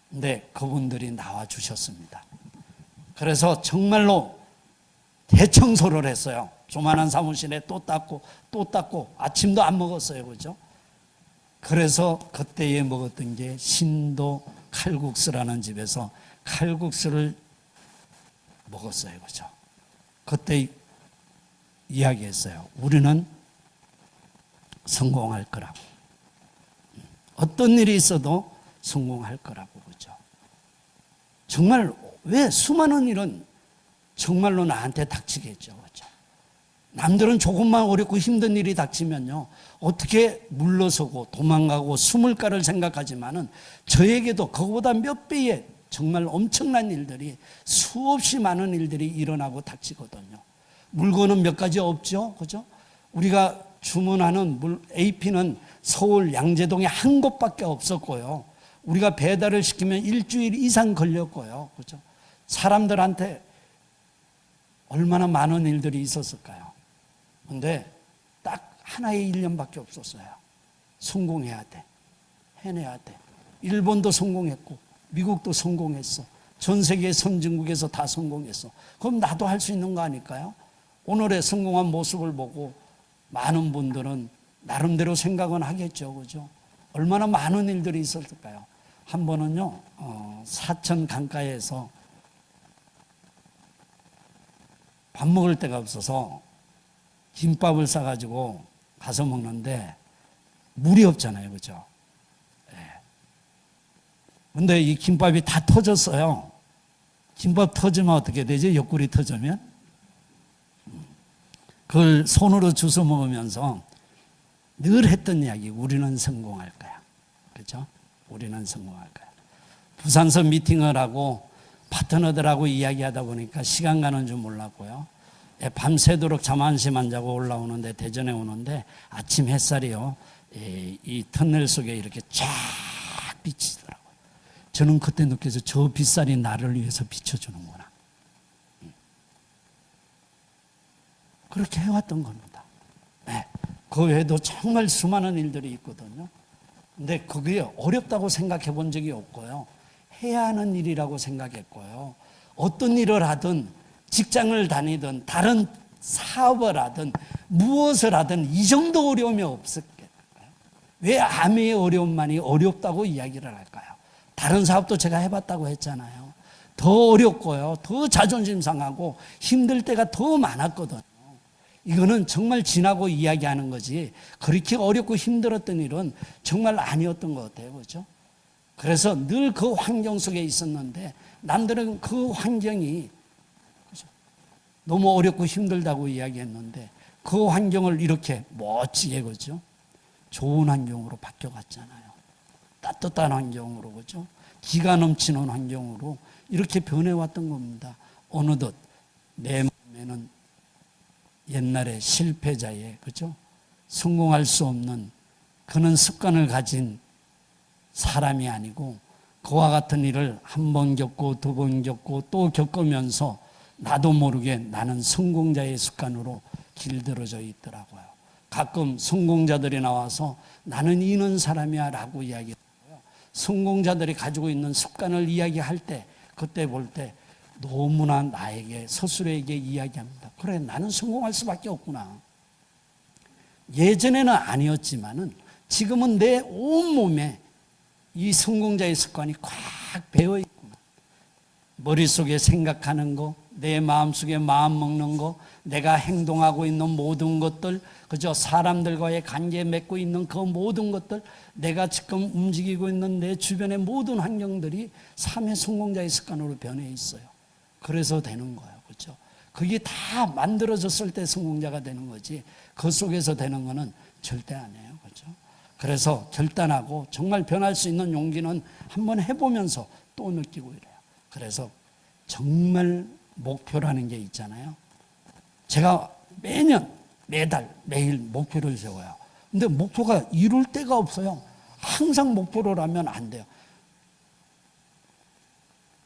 근데 그분들이 나와 주셨습니다. 그래서 정말로 대청소를 했어요. 조그마한 사무실에 또 닦고 아침도 안 먹었어요. 그죠? 그래서 그때에 먹었던 게 신도 칼국수라는 집에서 칼국수를 먹었어요. 그죠? 그때 이야기했어요. 우리는 성공할 거라고. 어떤 일이 있어도 성공할 거라고. 그죠? 정말 왜 수많은 일은 정말로 나한테 닥치겠죠. 그죠? 남들은 조금만 어렵고 힘든 일이 닥치면요, 어떻게 물러서고 도망가고 숨을까를 생각하지만은 저에게도 그거보다 몇 배의 정말 엄청난 일들이, 수없이 많은 일들이 일어나고 닥치거든요. 물건은 몇 가지 없죠. 그죠? 우리가 주문하는 AP는 서울 양재동에 한 곳밖에 없었고요. 우리가 배달을 시키면 일주일 이상 걸렸고요. 그죠? 사람들한테 얼마나 많은 일들이 있었을까요? 근데 딱 하나의 일념밖에 없었어요. 성공해야 돼. 해내야 돼. 일본도 성공했고 미국도 성공했어. 전 세계 선진국에서 다 성공했어. 그럼 나도 할 수 있는 거 아닐까요? 오늘의 성공한 모습을 보고 많은 분들은 나름대로 생각은 하겠죠. 그죠? 얼마나 많은 일들이 있었을까요? 한 번은요, 사천 강가에서 밥 먹을 데가 없어서 김밥을 싸가지고 가서 먹는데 물이 없잖아요. 그죠? 근데 이 김밥이 다 터졌어요. 김밥 터지면 어떻게 되죠? 옆구리 터지면? 그걸 손으로 주워 먹으면서 늘 했던 이야기, 우리는 성공할 거야. 그죠? 우리는 성공할 거야. 부산서 미팅을 하고 파트너들하고 이야기하다 보니까 시간 가는 줄 몰랐고요. 밤새도록 잠 한시만 자고 올라오는데, 대전에 오는데 아침 햇살이요, 이 터널 속에 이렇게 쫙 비치더라고요. 저는 그때 느껴서 저 빗살이 나를 위해서 비춰주는구나. 그렇게 해왔던 겁니다. 네. 그 외에도 정말 수많은 일들이 있거든요. 근데 그게 어렵다고 생각해 본 적이 없고요. 해야 하는 일이라고 생각했고요. 어떤 일을 하든 직장을 다니든 다른 사업을 하든 무엇을 하든 이 정도 어려움이 없을까요? 왜 아미의 어려움만이 어렵다고 이야기를 할까요? 다른 사업도 제가 해봤다고 했잖아요. 더 어렵고요. 더 자존심 상하고 힘들 때가 더 많았거든요. 이거는 정말 지나고 이야기하는 거지 그렇게 어렵고 힘들었던 일은 정말 아니었던 것 같아요. 그렇죠? 그래서 늘 그 환경 속에 있었는데 남들은 그 환경이 너무 어렵고 힘들다고 이야기했는데 그 환경을 이렇게 멋지게 그죠? 좋은 환경으로 바뀌어갔잖아요. 따뜻한 환경으로 그죠? 기가 넘치는 환경으로 이렇게 변해왔던 겁니다. 어느덧 내 마음에는 옛날에 실패자의 그죠? 성공할 수 없는 그런 습관을 가진 사람이 아니고 그와 같은 일을 한 번 겪고 두 번 겪고 또 겪으면서 나도 모르게 나는 성공자의 습관으로 길들어져 있더라고요. 가끔 성공자들이 나와서 나는 이런 사람이야 라고 이야기하고요. 성공자들이 가지고 있는 습관을 이야기할 때 그때 볼 때 너무나 나에게 스스로에게 이야기합니다. 그래 나는 성공할 수밖에 없구나. 예전에는 아니었지만은 지금은 내 온몸에 이 성공자의 습관이 꽉 배어 있구나. 머릿속에 생각하는 거, 내 마음속에 마음 먹는 거, 내가 행동하고 있는 모든 것들, 그저 사람들과의 관계 맺고 있는 그 모든 것들, 내가 지금 움직이고 있는 내 주변의 모든 환경들이 삶의 성공자의 습관으로 변해 있어요. 그래서 되는 거예요. 그렇죠? 그게 다 만들어졌을 때 성공자가 되는 거지 그 속에서 되는 거는 절대 아니에요. 그렇죠? 그래서 결단하고 정말 변할 수 있는 용기는 한번 해보면서 또 느끼고 이래요. 그래서 정말 목표라는 게 있잖아요. 제가 매년 매달 매일 목표를 세워요. 근데 목표가 이룰 데가 없어요. 항상 목표를 하면 안 돼요.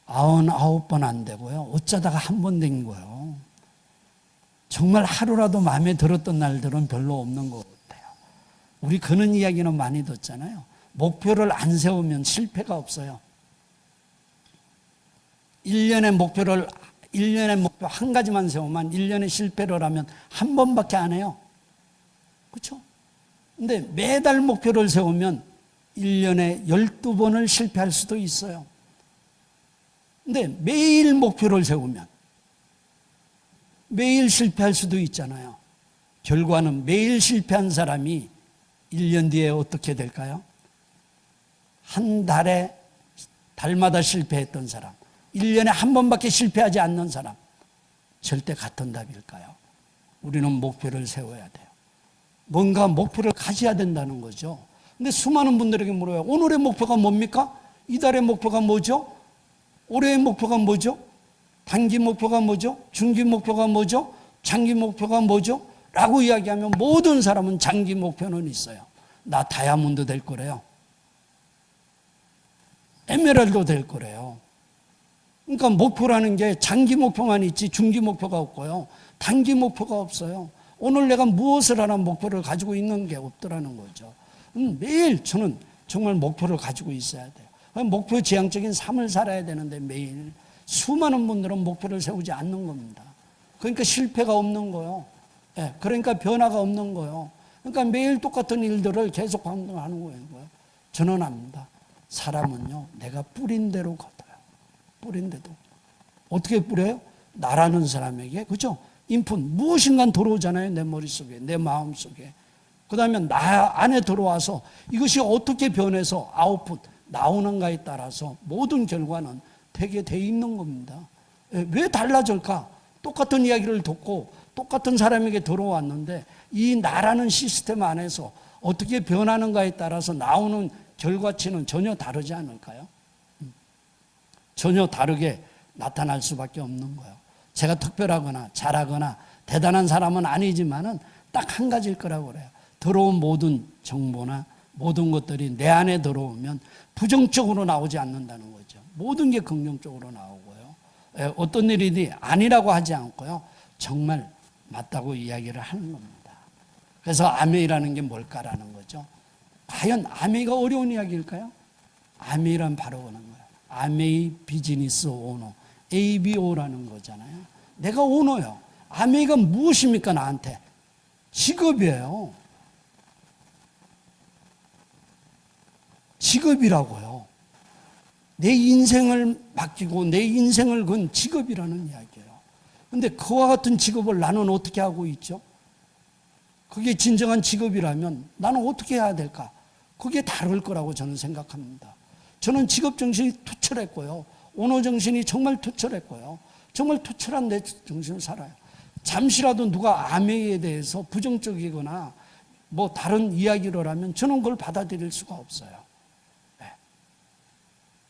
99번 안 되고요. 어쩌다가 한 번 된 거예요. 정말 하루라도 마음에 들었던 날들은 별로 없는 것 같아요. 우리 그런 이야기는 많이 듣잖아요. 목표를 안 세우면 실패가 없어요. 1년의 목표 한 가지만 세우면 1년에 실패를 하면 한 번밖에 안 해요. 그렇죠? 근데 매달 목표를 세우면 1년에 12번을 실패할 수도 있어요. 근데 매일 목표를 세우면 매일 실패할 수도 있잖아요. 결과는 매일 실패한 사람이 1년 뒤에 어떻게 될까요? 한 달에 달마다 실패했던 사람, 1년에 한 번밖에 실패하지 않는 사람, 절대 같은 답일까요? 우리는 목표를 세워야 돼요. 뭔가 목표를 가져야 된다는 거죠. 근데 수많은 분들에게 물어요. 오늘의 목표가 뭡니까? 이달의 목표가 뭐죠? 올해의 목표가 뭐죠? 단기 목표가 뭐죠? 중기 목표가 뭐죠? 장기 목표가 뭐죠? 라고 이야기하면 모든 사람은 장기 목표는 있어요. 나 다이아몬드 될 거래요. 에메랄드 될 거래요. 그러니까 목표라는 게 장기 목표만 있지 중기 목표가 없고요. 단기 목표가 없어요. 오늘 내가 무엇을 하는 목표를 가지고 있는 게 없더라는 거죠. 매일 저는 정말 목표를 가지고 있어야 돼요. 목표 지향적인 삶을 살아야 되는데 매일 수많은 분들은 목표를 세우지 않는 겁니다. 그러니까 실패가 없는 거예요. 그러니까 변화가 없는 거예요. 그러니까 매일 똑같은 일들을 계속 하는 거예요. 저는 압니다. 사람은요, 내가 뿌린 대로 걷어요. 뿌린 대로. 어떻게 뿌려요? 나라는 사람에게, 그죠? 인풋, 무엇인가 들어오잖아요. 내 머릿속에, 내 마음속에. 그 다음에 나 안에 들어와서 이것이 어떻게 변해서 아웃풋, 나오는가에 따라서 모든 결과는 되게 돼 있는 겁니다. 왜 달라질까? 똑같은 이야기를 듣고 똑같은 사람에게 들어왔는데 이 나라는 시스템 안에서 어떻게 변하는가에 따라서 나오는 결과치는 전혀 다르지 않을까요? 전혀 다르게 나타날 수밖에 없는 거예요. 제가 특별하거나 잘하거나 대단한 사람은 아니지만은 딱 한 가지일 거라고 그래요. 들어온 모든 정보나 모든 것들이 내 안에 들어오면 부정적으로 나오지 않는다는 거죠. 모든 게 긍정적으로 나오고요. 어떤 일이든 아니라고 하지 않고요. 정말 맞다고 이야기를 하는 겁니다. 그래서 아멘이라는 게 뭘까라는 거죠. 과연 아멘이가 어려운 이야기일까요? 아멘이란 바로 그런 거예요. 아메이 비즈니스 오너, ABO라는 거잖아요. 내가 오너요. 아메이가 무엇입니까? 나한테 직업이에요. 직업이라고요. 내 인생을 맡기고 내 인생을 건 직업이라는 이야기예요. 그런데 그와 같은 직업을 나는 어떻게 하고 있죠? 그게 진정한 직업이라면 나는 어떻게 해야 될까? 그게 다를 거라고 저는 생각합니다. 저는 직업 정신이 투철했고요. 오너 정신이 정말 투철했고요. 정말 투철한 내 정신을 살아요. 잠시라도 누가 아메이에 대해서 부정적이거나 뭐 다른 이야기를 하면 저는 그걸 받아들일 수가 없어요. 네.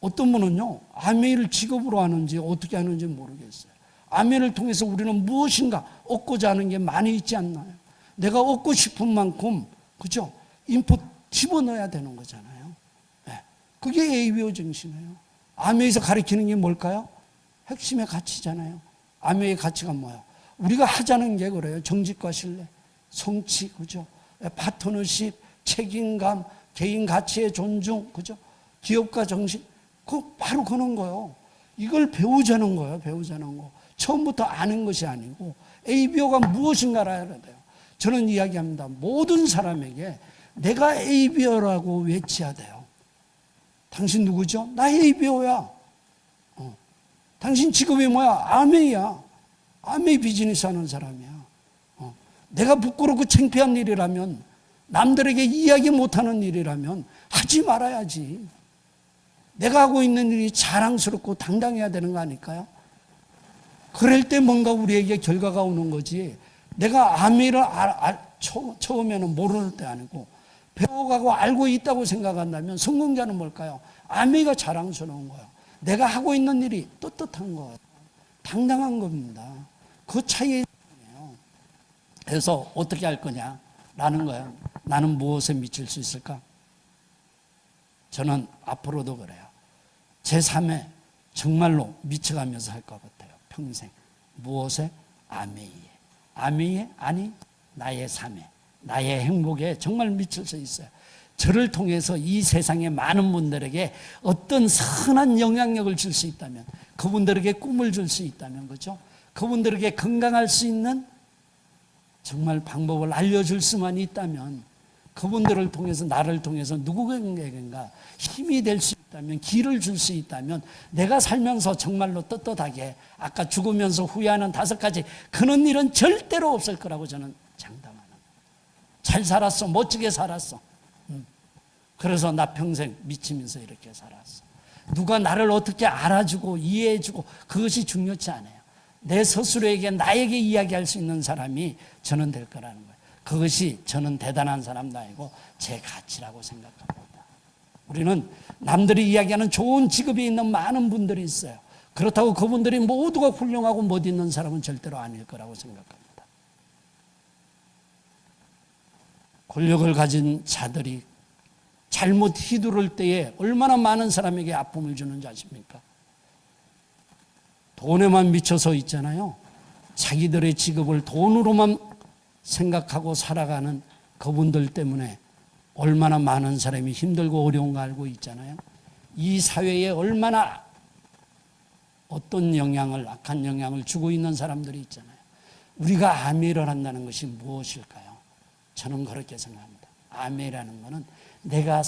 어떤 분은요, 아메이를 직업으로 하는지 어떻게 하는지 모르겠어요. 아메이를 통해서 우리는 무엇인가 얻고자 하는 게 많이 있지 않나요? 내가 얻고 싶은 만큼, 그죠? 인풋 집어넣어야 되는 거잖아요. 네. 그게 ABO 정신이에요. 아메이에서 가르치는 게 뭘까요? 핵심의 가치잖아요. 아메이의 가치가 뭐예요? 우리가 하자는 게 그래요. 정직과 신뢰, 성취, 그죠? 파트너십, 책임감, 개인 가치의 존중, 그죠? 기업가 정신, 바로 그런 거예요. 이걸 배우자는 거예요. 배우자는 거. 처음부터 아는 것이 아니고 ABO가 무엇인가를 알아야 돼요. 저는 이야기합니다. 모든 사람에게 내가 ABO라고 외쳐야 돼요. 당신 누구죠? 나 ABO야. 당신 직업이 뭐야? 아메이야. 아메이 비즈니스 하는 사람이야. 내가 부끄럽고 창피한 일이라면, 남들에게 이야기 못하는 일이라면 하지 말아야지. 내가 하고 있는 일이 자랑스럽고 당당해야 되는 거 아닐까요? 그럴 때 뭔가 우리에게 결과가 오는 거지. 내가 아메이를 처음에는 모르는 때 아니고 배워가고 알고 있다고 생각한다면 성공자는 뭘까요? 아메이가 자랑스러운 거예요. 내가 하고 있는 일이 떳떳한 거예요. 당당한 겁니다. 그 차이예요. 그래서 어떻게 할 거냐라는 거예요. 나는 무엇에 미칠 수 있을까? 저는 앞으로도 그래요. 제 삶에 정말로 미쳐가면서 할 것 같아요. 평생. 무엇에? 아메이에. 아메이에? 아니, 나의 삶에, 나의 행복에 정말 미칠 수 있어요. 저를 통해서 이 세상의 많은 분들에게 어떤 선한 영향력을 줄 수 있다면, 그분들에게 꿈을 줄 수 있다면, 그죠? 그분들에게 건강할 수 있는 정말 방법을 알려줄 수만 있다면, 그분들을 통해서, 나를 통해서 누구에겐가 힘이 될 수 있다면, 길을 줄 수 있다면, 내가 살면서 정말로 떳떳하게 아까 죽으면서 후회하는 5가지 그런 일은 절대로 없을 거라고 저는 장담합니다. 잘 살았어. 멋지게 살았어. 그래서 나 평생 미치면서 이렇게 살았어. 누가 나를 어떻게 알아주고 이해해주고 그것이 중요치 않아요. 내 스스로에게 나에게 이야기할 수 있는 사람이 저는 될 거라는 거예요. 그것이 저는 대단한 사람도 아니고 제 가치라고 생각합니다. 우리는 남들이 이야기하는 좋은 직업이 있는 많은 분들이 있어요. 그렇다고 그분들이 모두가 훌륭하고 못 있는 사람은 절대로 아닐 거라고 생각합니다. 권력을 가진 자들이 잘못 휘두를 때에 얼마나 많은 사람에게 아픔을 주는지 아십니까? 돈에만 미쳐서 있잖아요. 자기들의 직업을 돈으로만 생각하고 살아가는 그분들 때문에 얼마나 많은 사람이 힘들고 어려운 거 알고 있잖아요. 이 사회에 얼마나 어떤 영향을, 악한 영향을 주고 있는 사람들이 있잖아요. 우리가 아메이를 한다는 것이 무엇일까요? 저는 그렇게 생각합니다. 아메이라는 것은 내가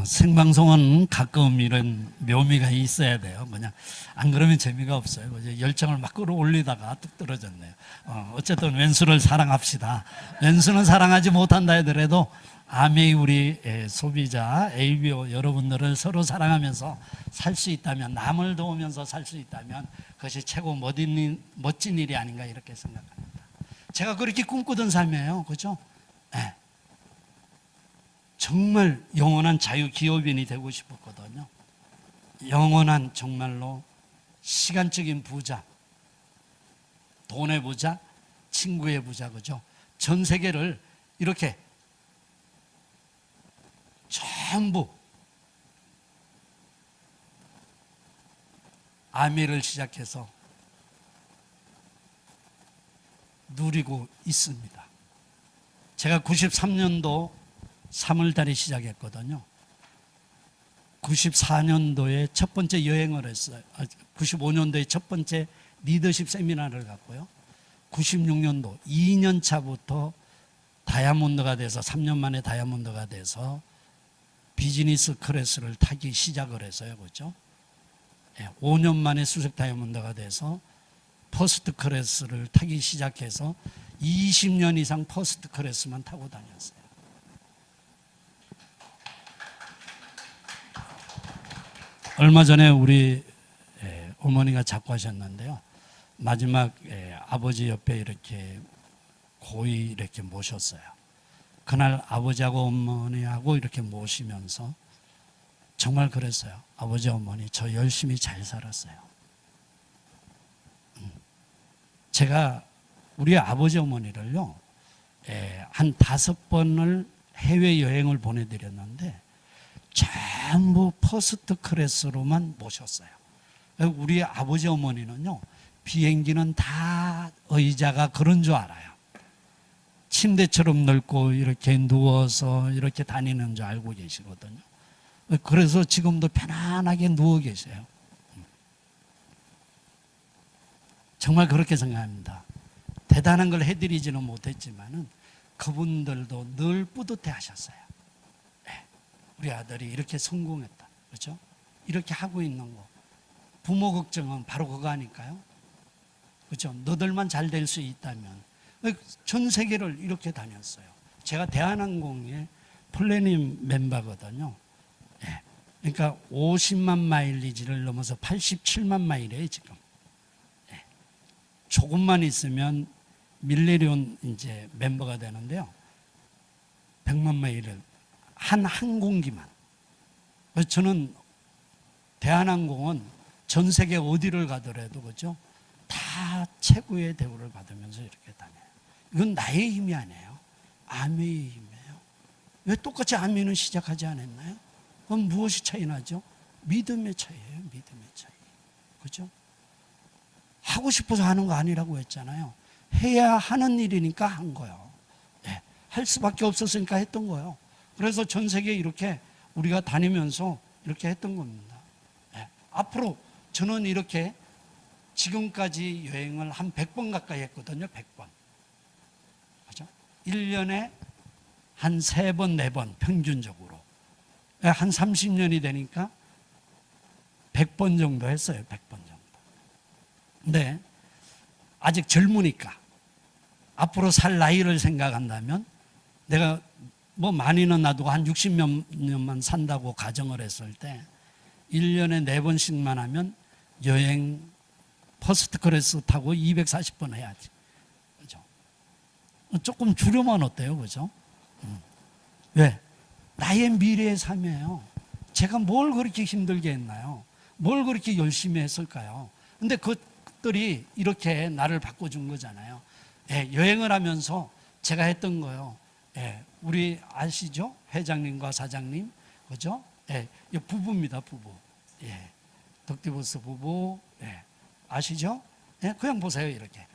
생방송은 가끔 이런 묘미가 있어야 돼요. 그냥 안 그러면 재미가 없어요. 그죠? 열정을 막 끌어올리다가 뚝 떨어졌네요. 어쨌든 왼수를 사랑합시다. 왼수는 사랑하지 못한다 하더라도 아메이 우리 소비자 ABO 여러분들을 서로 사랑하면서 살 수 있다면, 남을 도우면서 살 수 있다면 그것이 최고 멋진 일이 아닌가 이렇게 생각합니다. 제가 그렇게 꿈꾸던 삶이에요. 그죠? 네. 정말 영원한 자유 기업인이 되고 싶었거든요. 영원한 정말로 시간적인 부자, 돈의 부자, 친구의 부자, 그죠? 전 세계를 이렇게 전부 아미를 시작해서 누리고 있습니다. 제가 93년도 3월 달에 시작했거든요. 94년도에 첫 번째 여행을 했어요. 95년도에 첫 번째 리더십 세미나를 갔고요. 96년도 2년 차부터 다이아몬드가 돼서 3년 만에 다이아몬드가 돼서 비즈니스 클래스를 타기 시작을 했어요. 그렇죠? 5년 만에 수석 다이아몬드가 돼서 퍼스트 클래스를 타기 시작해서 20년 이상 퍼스트 클래스만 타고 다녔어요. 얼마 전에 우리 어머니가 자꾸 하셨는데요. 마지막 아버지 옆에 이렇게 고이 이렇게 모셨어요. 그날 아버지하고 어머니하고 이렇게 모시면서 정말 그랬어요. 아버지 어머니 저 열심히 잘 살았어요. 제가 우리 아버지 어머니를요 한 5번을 해외여행을 보내드렸는데 전부 퍼스트 클래스로만 모셨어요. 우리 아버지 어머니는요 비행기는 다 의자가 그런 줄 알아요. 침대처럼 넓고 이렇게 누워서 이렇게 다니는 줄 알고 계시거든요. 그래서 지금도 편안하게 누워 계세요. 정말 그렇게 생각합니다. 대단한 걸 해드리지는 못했지만은 그분들도 늘 뿌듯해 하셨어요. 우리 아들이 이렇게 성공했다. 그렇죠? 이렇게 하고 있는 거. 부모 걱정은 바로 그거 아닐까요? 그렇죠? 너들만 잘 될 수 있다면. 전 세계를 이렇게 다녔어요. 제가 대한항공의 플래닛 멤버거든요. 그러니까 50만 마일리지를 넘어서 87만 마일이에요, 지금. 조금만 있으면 밀레니엄 이제 멤버가 되는데요. 100만 마일을 한 항공기만. 그래서 저는 대한항공은 전 세계 어디를 가더라도 그죠? 다 최고의 대우를 받으면서 이렇게 다녀요. 이건 나의 힘이 아니에요. 아미의 힘이에요. 왜 똑같이 아미는 시작하지 않았나요? 그럼 무엇이 차이 나죠? 믿음의 차이예요. 믿음의 차이. 그죠? 하고 싶어서 하는 거 아니라고 했잖아요. 해야 하는 일이니까 한 거예요. 할 수밖에 없었으니까 했던 거예요. 그래서 전 세계에 이렇게 우리가 다니면서 이렇게 했던 겁니다. 앞으로 저는 이렇게 지금까지 여행을 한 100번 가까이 했거든요. 100번. 그죠? 1년에 한 3번, 4번 평균적으로. 한 30년이 되니까 100번 정도 했어요. 100번 정도. 근데 아직 젊으니까 앞으로 살 나이를 생각한다면 내가 뭐 많이는 놔두고 한 60몇 년만 산다고 가정을 했을 때 1년에 4번씩만 하면 여행 퍼스트 클래스 타고 240번 해야지. 그죠? 조금 줄여면 어때요? 그죠? 왜? 나의 미래의 삶이에요. 제가 뭘 그렇게 힘들게 했나요? 뭘 그렇게 열심히 했을까요? 근데 그것들이 이렇게 나를 바꿔준 거잖아요. 여행을 하면서 제가 했던 거요. 우리 아시죠? 회장님과 사장님. 그죠? 부부입니다, 부부. 덕디버스 부부. 아시죠? 그냥 보세요, 이렇게.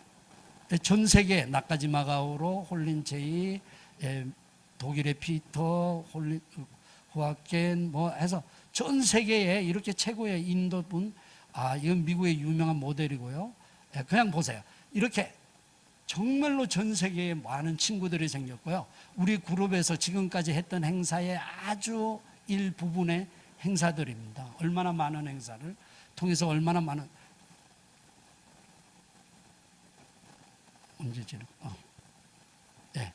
전 세계, 나까지 마가오로, 홀린체이, 독일의 피터, 호아켄, 뭐 해서 전 세계에 이렇게 최고의 인도분, 이건 미국의 유명한 모델이고요. 그냥 보세요. 이렇게 정말로 전 세계에 많은 친구들이 생겼고요. 우리 그룹에서 지금까지 했던 행사에 아주 일부분의 행사들입니다. 얼마나 많은 행사를 통해서 얼마나 많은 언제지? 네.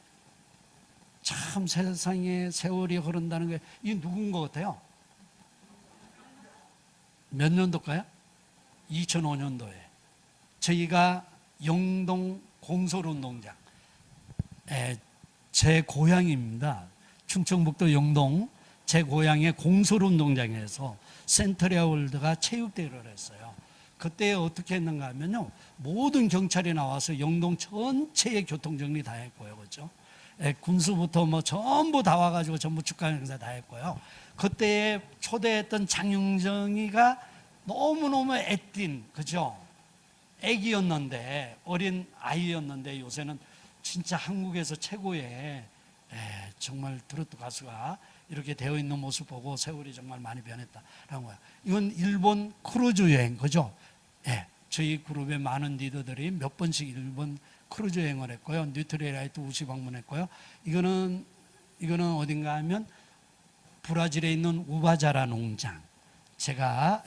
참 세상에 세월이 흐른다는 게 이게 누군 것 같아요? 몇 년도일까요? 2005년도에 저희가 영동 공설운동장, 제 고향입니다. 충청북도 영동 제 고향의 공설운동장에서 센트리아월드가 체육대회를 했어요. 그때 어떻게 했는가 하면요, 모든 경찰이 나와서 영동 전체의 교통정리 다 했고요, 그렇죠? 군수부터 뭐 전부 다 와가지고 전부 축하 행사 다 했고요. 그때 초대했던 장윤정이가 너무너무 애띤, 그죠? 애기였는데, 어린 아이였는데 요새는 진짜 한국에서 최고의 정말 트로트 가수가 이렇게 되어 있는 모습 보고 세월이 정말 많이 변했다라는 거예요. 이건 일본 크루즈 여행, 그죠? 저희 그룹의 많은 리더들이 몇 번씩 일본 크루즈 여행을 했고요. 뉴트리라이트 우시 방문했고요. 이거는 어딘가 하면 브라질에 있는 우바자라 농장. 제가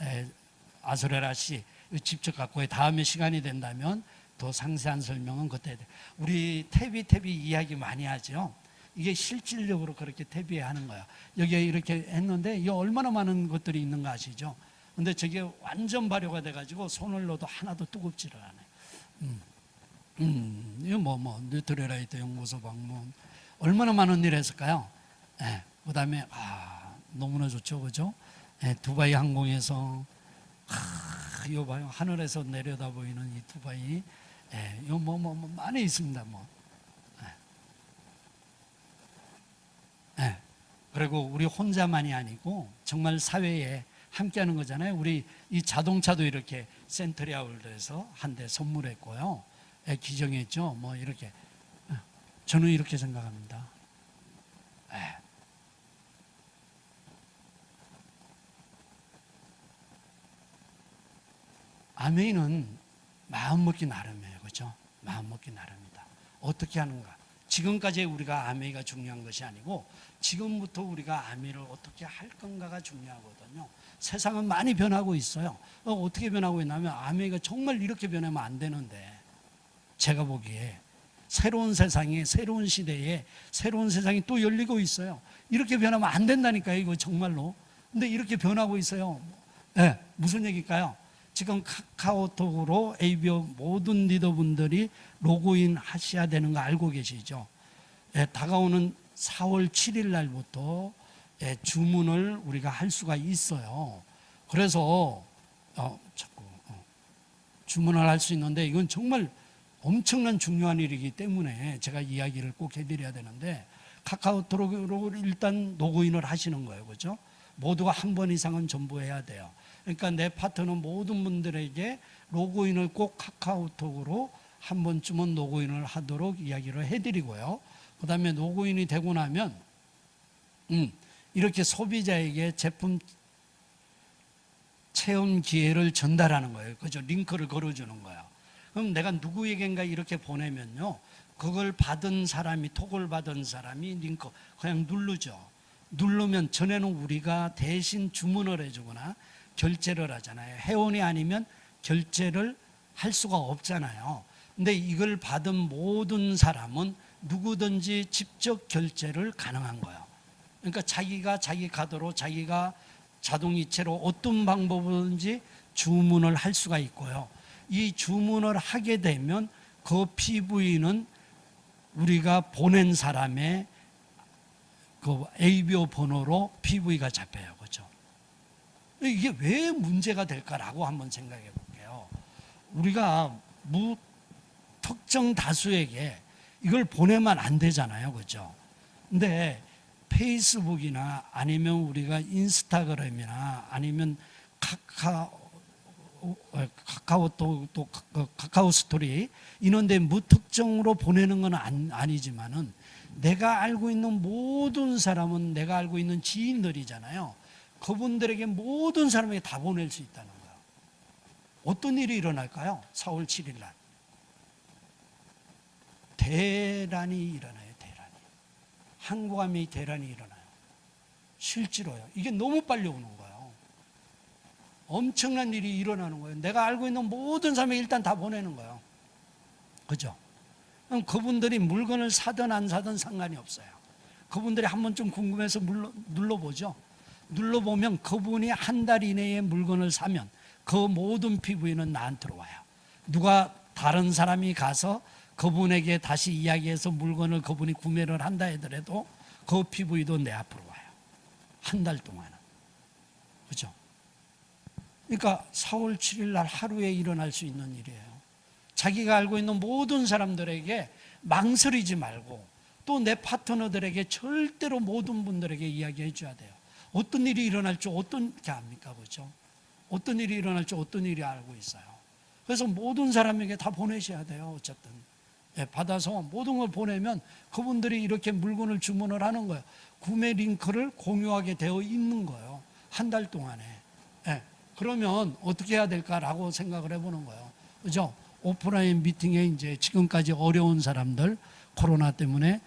아소레라 씨 직접 갖고 다음에 시간이 된다면 더 상세한 설명은 그때. 우리 태비 이야기 많이 하죠. 이게 실질적으로 그렇게 태비에 하는 거야. 여기에 이렇게 했는데 이게 얼마나 많은 것들이 있는 거 아시죠? 근데 저게 완전 발효가 돼가지고 손을 넣어도 하나도 뜨겁지를 않아요. 이거 뉴트리라이트 연구소 방문 얼마나 많은 일 했을까요? 그 다음에 너무나 좋죠, 그죠? 두바이 항공에서 이거 봐요, 하늘에서 내려다 보이는 이 두바이. 이거 많이 있습니다. 그리고 우리 혼자만이 아니고 정말 사회에 함께하는 거잖아요. 우리 이 자동차도 이렇게 센트리아월드에서 한 대 선물했고요. 기정했죠. 이렇게. 저는 이렇게 생각합니다. 아메이는 마음먹기 나름이에요, 그렇죠? 마음먹기 나름이다. 어떻게 하는가? 지금까지 우리가 아메이가 중요한 것이 아니고 지금부터 우리가 아메이를 어떻게 할 건가가 중요하거든요. 세상은 많이 변하고 있어요. 어떻게 변하고 있냐면 아메이가 정말 이렇게 변하면 안 되는데, 제가 보기에 새로운 세상에, 새로운 시대에 새로운 세상이 또 열리고 있어요. 이렇게 변하면 안 된다니까요, 이거 정말로. 근데 이렇게 변하고 있어요. 무슨 얘기일까요? 지금 카카오톡으로 ABO 모든 리더분들이 로그인 하셔야 되는 거 알고 계시죠? 다가오는 4월 7일 날부터 주문을 우리가 할 수가 있어요. 그래서 주문을 할 수 있는데 이건 정말 엄청난 중요한 일이기 때문에 제가 이야기를 꼭 해드려야 되는데, 카카오톡으로 일단 로그인을 하시는 거예요, 그렇죠? 모두가 한 번 이상은 전부 해야 돼요. 그러니까 내 파트너 모든 분들에게 로그인을 꼭 카카오톡으로 한 번쯤은 로그인을 하도록 이야기를 해드리고요. 그 다음에 로그인이 되고 나면 이렇게 소비자에게 제품 체험 기회를 전달하는 거예요. 그죠? 링크를 걸어주는 거예요. 그럼 내가 누구에겐가 이렇게 보내면요, 그걸 받은 사람이, 톡을 받은 사람이 링크 그냥 누르죠. 누르면 전에는 우리가 대신 주문을 해주거나 결제를 하잖아요. 회원이 아니면 결제를 할 수가 없잖아요. 근데 이걸 받은 모든 사람은 누구든지 직접 결제를 가능한 거예요. 그러니까 자기가 자기 카드로, 자기가 자동이체로 어떤 방법이든지 주문을 할 수가 있고요. 이 주문을 하게 되면 그 PV는 우리가 보낸 사람의 그 ABO 번호로 PV가 잡혀요, 그렇죠? 이게 왜 문제가 될까라고 한번 생각해 볼게요. 우리가 특정 다수에게 이걸 보내면 안 되잖아요, 그렇죠? 근데 페이스북이나 아니면 우리가 인스타그램이나 아니면 카카오톡, 또 카카오 스토리 이런데 무특정으로 보내는 건 아니지만은 내가 알고 있는 모든 사람은 내가 알고 있는 지인들이잖아요. 그분들에게 모든 사람에게 다 보낼 수 있다는 거예요. 어떤 일이 일어날까요? 4월 7일 날 대란이 일어나요. 대란이. 한국 아메이 대란이 일어나요. 실제로요. 이게 너무 빨리 오는 거예요. 엄청난 일이 일어나는 거예요. 내가 알고 있는 모든 사람에게 일단 다 보내는 거예요. 그죠? 그럼 그분들이 물건을 사든 안 사든 상관이 없어요. 그분들이 한번 좀 궁금해서 눌러보죠. 눌러보면 그분이 한 달 이내에 물건을 사면 그 모든 PV는 나한테로 와요. 누가 다른 사람이 가서 그분에게 다시 이야기해서 물건을 그분이 구매를 한다 하더라도 그 PV도 내 앞으로 와요. 한 달 동안은. 그죠? 그러니까 4월 7일 날 하루에 일어날 수 있는 일이에요. 자기가 알고 있는 모든 사람들에게 망설이지 말고 또 내 파트너들에게 절대로 모든 분들에게 이야기해 줘야 돼요. 어떤 일이 일어날 줄 어떻게 압니까? 그죠? 어떤 일이 일어날 줄 어떤 일이 알고 있어요. 그래서 모든 사람에게 다 보내셔야 돼요. 어쨌든 받아서 모든 걸 보내면 그분들이 이렇게 물건을 주문을 하는 거예요. 구매 링크를 공유하게 되어 있는 거예요. 한 달 동안에. 그러면 어떻게 해야 될까라고 생각을 해보는 거예요. 그죠? 오프라인 미팅에 이제 지금까지 어려운 사람들, 코로나 때문에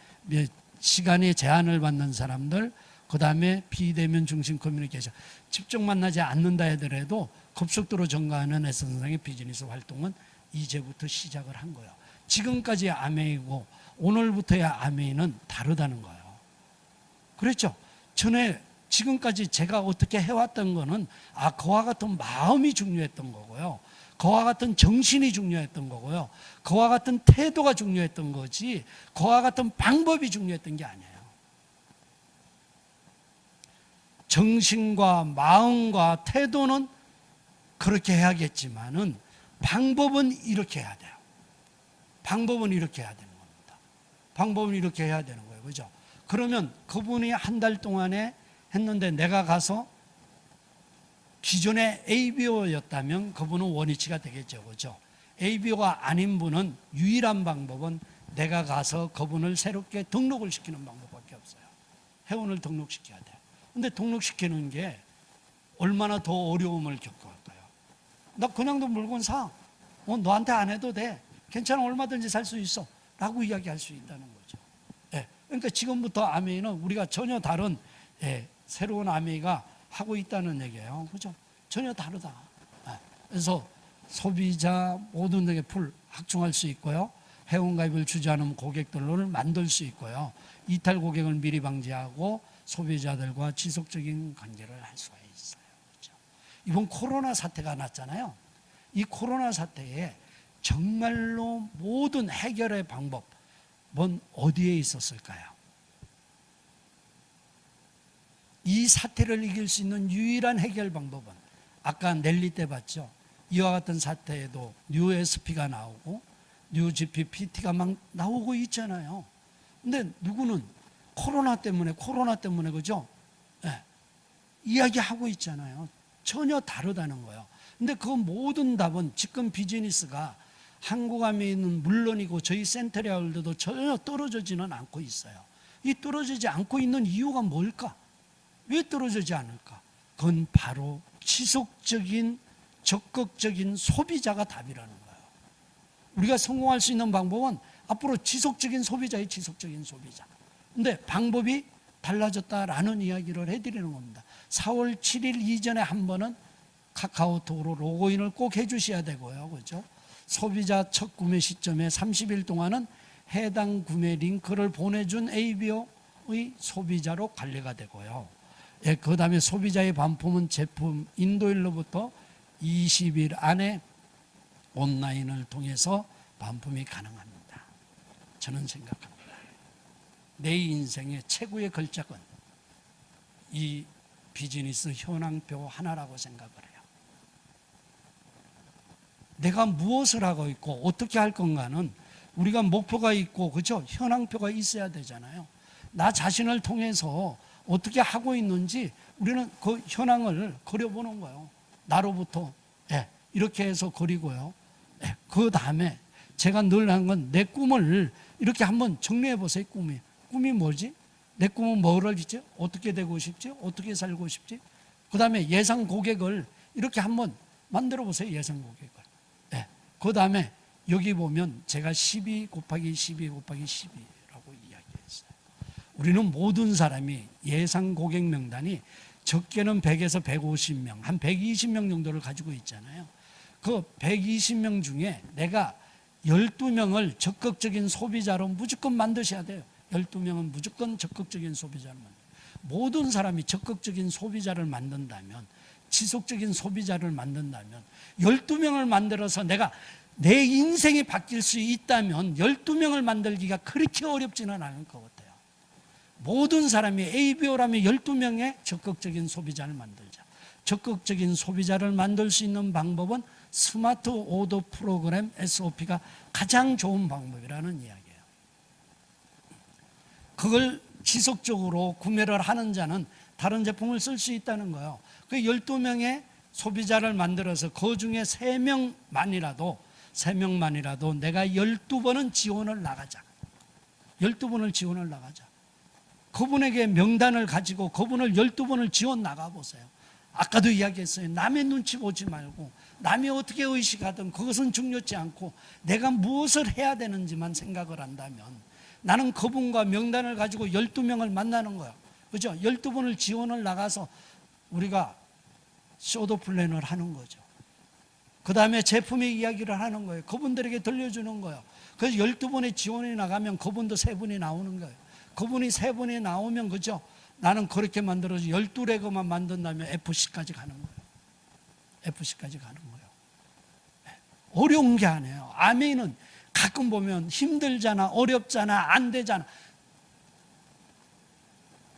시간에 제한을 받는 사람들, 그 다음에 비대면 중심 커뮤니케이션, 직접 만나지 않는다 하더라도 급속도로 증가하는 S선상의 비즈니스 활동은 이제부터 시작을 한 거예요. 지금까지 아메이고 오늘부터의 아메이는 다르다는 거예요. 그렇죠? 전에 지금까지 제가 어떻게 해왔던 거는 그와 같은 마음이 중요했던 거고요. 그와 같은 정신이 중요했던 거고요. 그와 같은 태도가 중요했던 거지 그와 같은 방법이 중요했던 게 아니에요. 정신과 마음과 태도는 그렇게 해야겠지만은 방법은 이렇게 해야 돼요. 방법은 이렇게 해야 되는 겁니다. 방법은 이렇게 해야 되는 거예요. 그죠? 그러면 그분이 한 달 동안에 했는데 내가 가서 기존에 ABO였다면 그분은 원위치가 되겠죠. 그죠? ABO가 아닌 분은 유일한 방법은 내가 가서 그분을 새롭게 등록을 시키는 방법밖에 없어요. 회원을 등록시켜야 돼요. 근데 등록시키는 게 얼마나 더 어려움을 겪을까요? 나 그냥 너 물건 사. 너한테 안 해도 돼. 괜찮아. 얼마든지 살 수 있어. 라고 이야기할 수 있다는 거죠. 그러니까 지금부터 아메이는 우리가 전혀 다른 새로운 아메이가 하고 있다는 얘기예요. 그죠? 전혀 다르다. 그래서 소비자 모든 등의 풀 확충할 수 있고요. 회원가입을 주저하는 고객들을 만들 수 있고요. 이탈 고객을 미리 방지하고 소비자들과 지속적인 관계를 할 수가 있어요. 그렇죠? 이번 코로나 사태가 났잖아요. 이 코로나 사태에 정말로 모든 해결의 방법은 어디에 있었을까요? 이 사태를 이길 수 있는 유일한 해결 방법은 아까 넬리 때 봤죠. 이와 같은 사태에도 뉴 SP가 나오고 뉴 GPPT가 막 나오고 있잖아요. 근데 누구는 코로나 때문에 그죠? 이야기하고 있잖아요. 전혀 다르다는 거예요. 근데 그 모든 답은 지금 비즈니스가 한국 아메이는 물론이고 저희 센트리아월드도 전혀 떨어지지는 않고 있어요. 이 떨어지지 않고 있는 이유가 뭘까? 왜 떨어지지 않을까? 그건 바로 지속적인 적극적인 소비자가 답이라는 거예요. 우리가 성공할 수 있는 방법은 앞으로 지속적인 소비자의 지속적인 소비자. 근데 방법이 달라졌다라는 이야기를 해드리는 겁니다. 4월 7일 이전에 한 번은 카카오톡으로 로그인을 꼭 해주셔야 되고요. 그죠? 소비자 첫 구매 시점에 30일 동안은 해당 구매 링크를 보내준 ABO의 소비자로 관리가 되고요. 그 다음에 소비자의 반품은 제품 인도일로부터 20일 안에 온라인을 통해서 반품이 가능합니다. 저는 생각합니다. 내 인생의 최고의 걸작은 이 비즈니스 현황표 하나라고 생각을 해요. 내가 무엇을 하고 있고 어떻게 할 건가는 우리가 목표가 있고 그렇죠? 현황표가 있어야 되잖아요. 나 자신을 통해서 어떻게 하고 있는지 우리는 그 현황을 그려보는 거예요. 나로부터 이렇게 해서 그리고요. 그 다음에 제가 늘 하는 건 내 꿈을 이렇게 한번 정리해 보세요. 꿈이 뭐지? 내 꿈은 뭐를 있지? 어떻게 되고 싶지? 어떻게 살고 싶지? 그 다음에 예상 고객을 이렇게 한번 만들어 보세요. 예상 고객을. 그 다음에 여기 보면 제가 12 곱하기 12 곱하기 12라고 이야기했어요. 우리는 모든 사람이 예상 고객 명단이 적게는 100에서 150명, 한 120명 정도를 가지고 있잖아요. 그 120명 중에 내가 12명을 적극적인 소비자로 무조건 만드셔야 돼요. 12명은 무조건 적극적인 소비자를 만들어요. 모든 사람이 적극적인 소비자를 만든다면, 지속적인 소비자를 만든다면, 12명을 만들어서 내가 내 인생이 바뀔 수 있다면 12명을 만들기가 그렇게 어렵지는 않을 것 같아요. 모든 사람이 ABO라면 12명의 적극적인 소비자를 만들자. 적극적인 소비자를 만들 수 있는 방법은 스마트 오더 프로그램 SOP가 가장 좋은 방법이라는 이야기예요. 그걸 지속적으로 구매를 하는 자는 다른 제품을 쓸 수 있다는 거예요. 그 12명의 소비자를 만들어서 그 중에 3명만이라도 내가 12번은 지원을 나가자. 12번을 지원을 나가자. 그분에게 명단을 가지고 그분을 12번을 지원 나가보세요. 아까도 이야기했어요. 남의 눈치 보지 말고 남이 어떻게 의식하든 그것은 중요치 않고 내가 무엇을 해야 되는지만 생각을 한다면 나는 그분과 명단을 가지고 12명을 만나는 거예요. 그죠? 12번을 지원을 나가서 우리가 쇼도 플랜을 하는 거죠. 그 다음에 제품의 이야기를 하는 거예요. 그분들에게 들려주는 거예요. 그래서 12번의 지원이 나가면 그분도 3분이 나오는 거예요. 그분이 3분이 나오면, 그죠? 나는 그렇게 만들어서 12레그만 만든다면 FC까지 가는 거예요. FC까지 가는 거예요. 어려운 게 아니에요. 아멘은 가끔 보면 힘들잖아, 어렵잖아, 안 되잖아.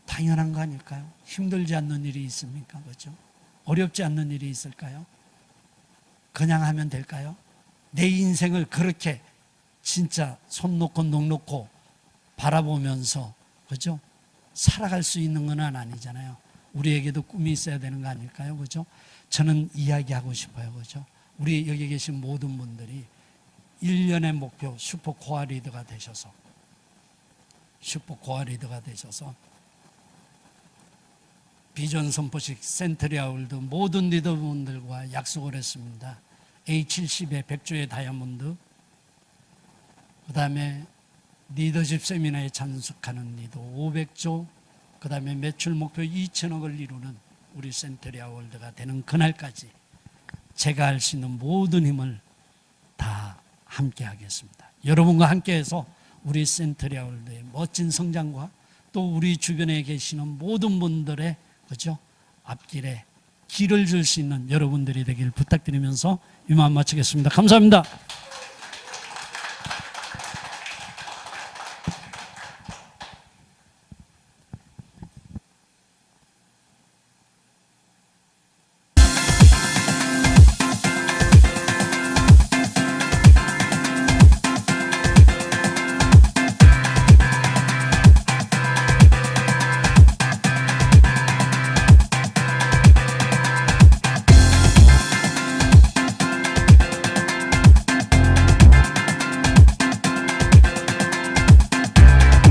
당연한 거 아닐까요? 힘들지 않는 일이 있습니까? 그렇죠? 어렵지 않는 일이 있을까요? 그냥 하면 될까요? 내 인생을 그렇게 진짜 손 놓고 넋 놓고 바라보면서, 그죠? 살아갈 수 있는 건 아니잖아요. 우리에게도 꿈이 있어야 되는 거 아닐까요? 그죠? 저는 이야기하고 싶어요. 그죠? 우리 여기 계신 모든 분들이 1년의 목표 슈퍼 코어 리더가 되셔서 비전 선포식 센트리아월드 모든 리더분들과 약속을 했습니다. A70의 100조의 다이아몬드, 그 다음에 리더십 세미나에 참석하는 리더 500조, 그 다음에 매출 목표 2천억을 이루는 우리 센트리아월드가 되는 그날까지 제가 할 수 있는 모든 힘을 다 함께 하겠습니다. 여러분과 함께해서 우리 센트리아월드의 멋진 성장과 또 우리 주변에 계시는 모든 분들의, 그죠? 앞길에 길을 줄 수 있는 여러분들이 되길 부탁드리면서 이만 마치겠습니다. 감사합니다.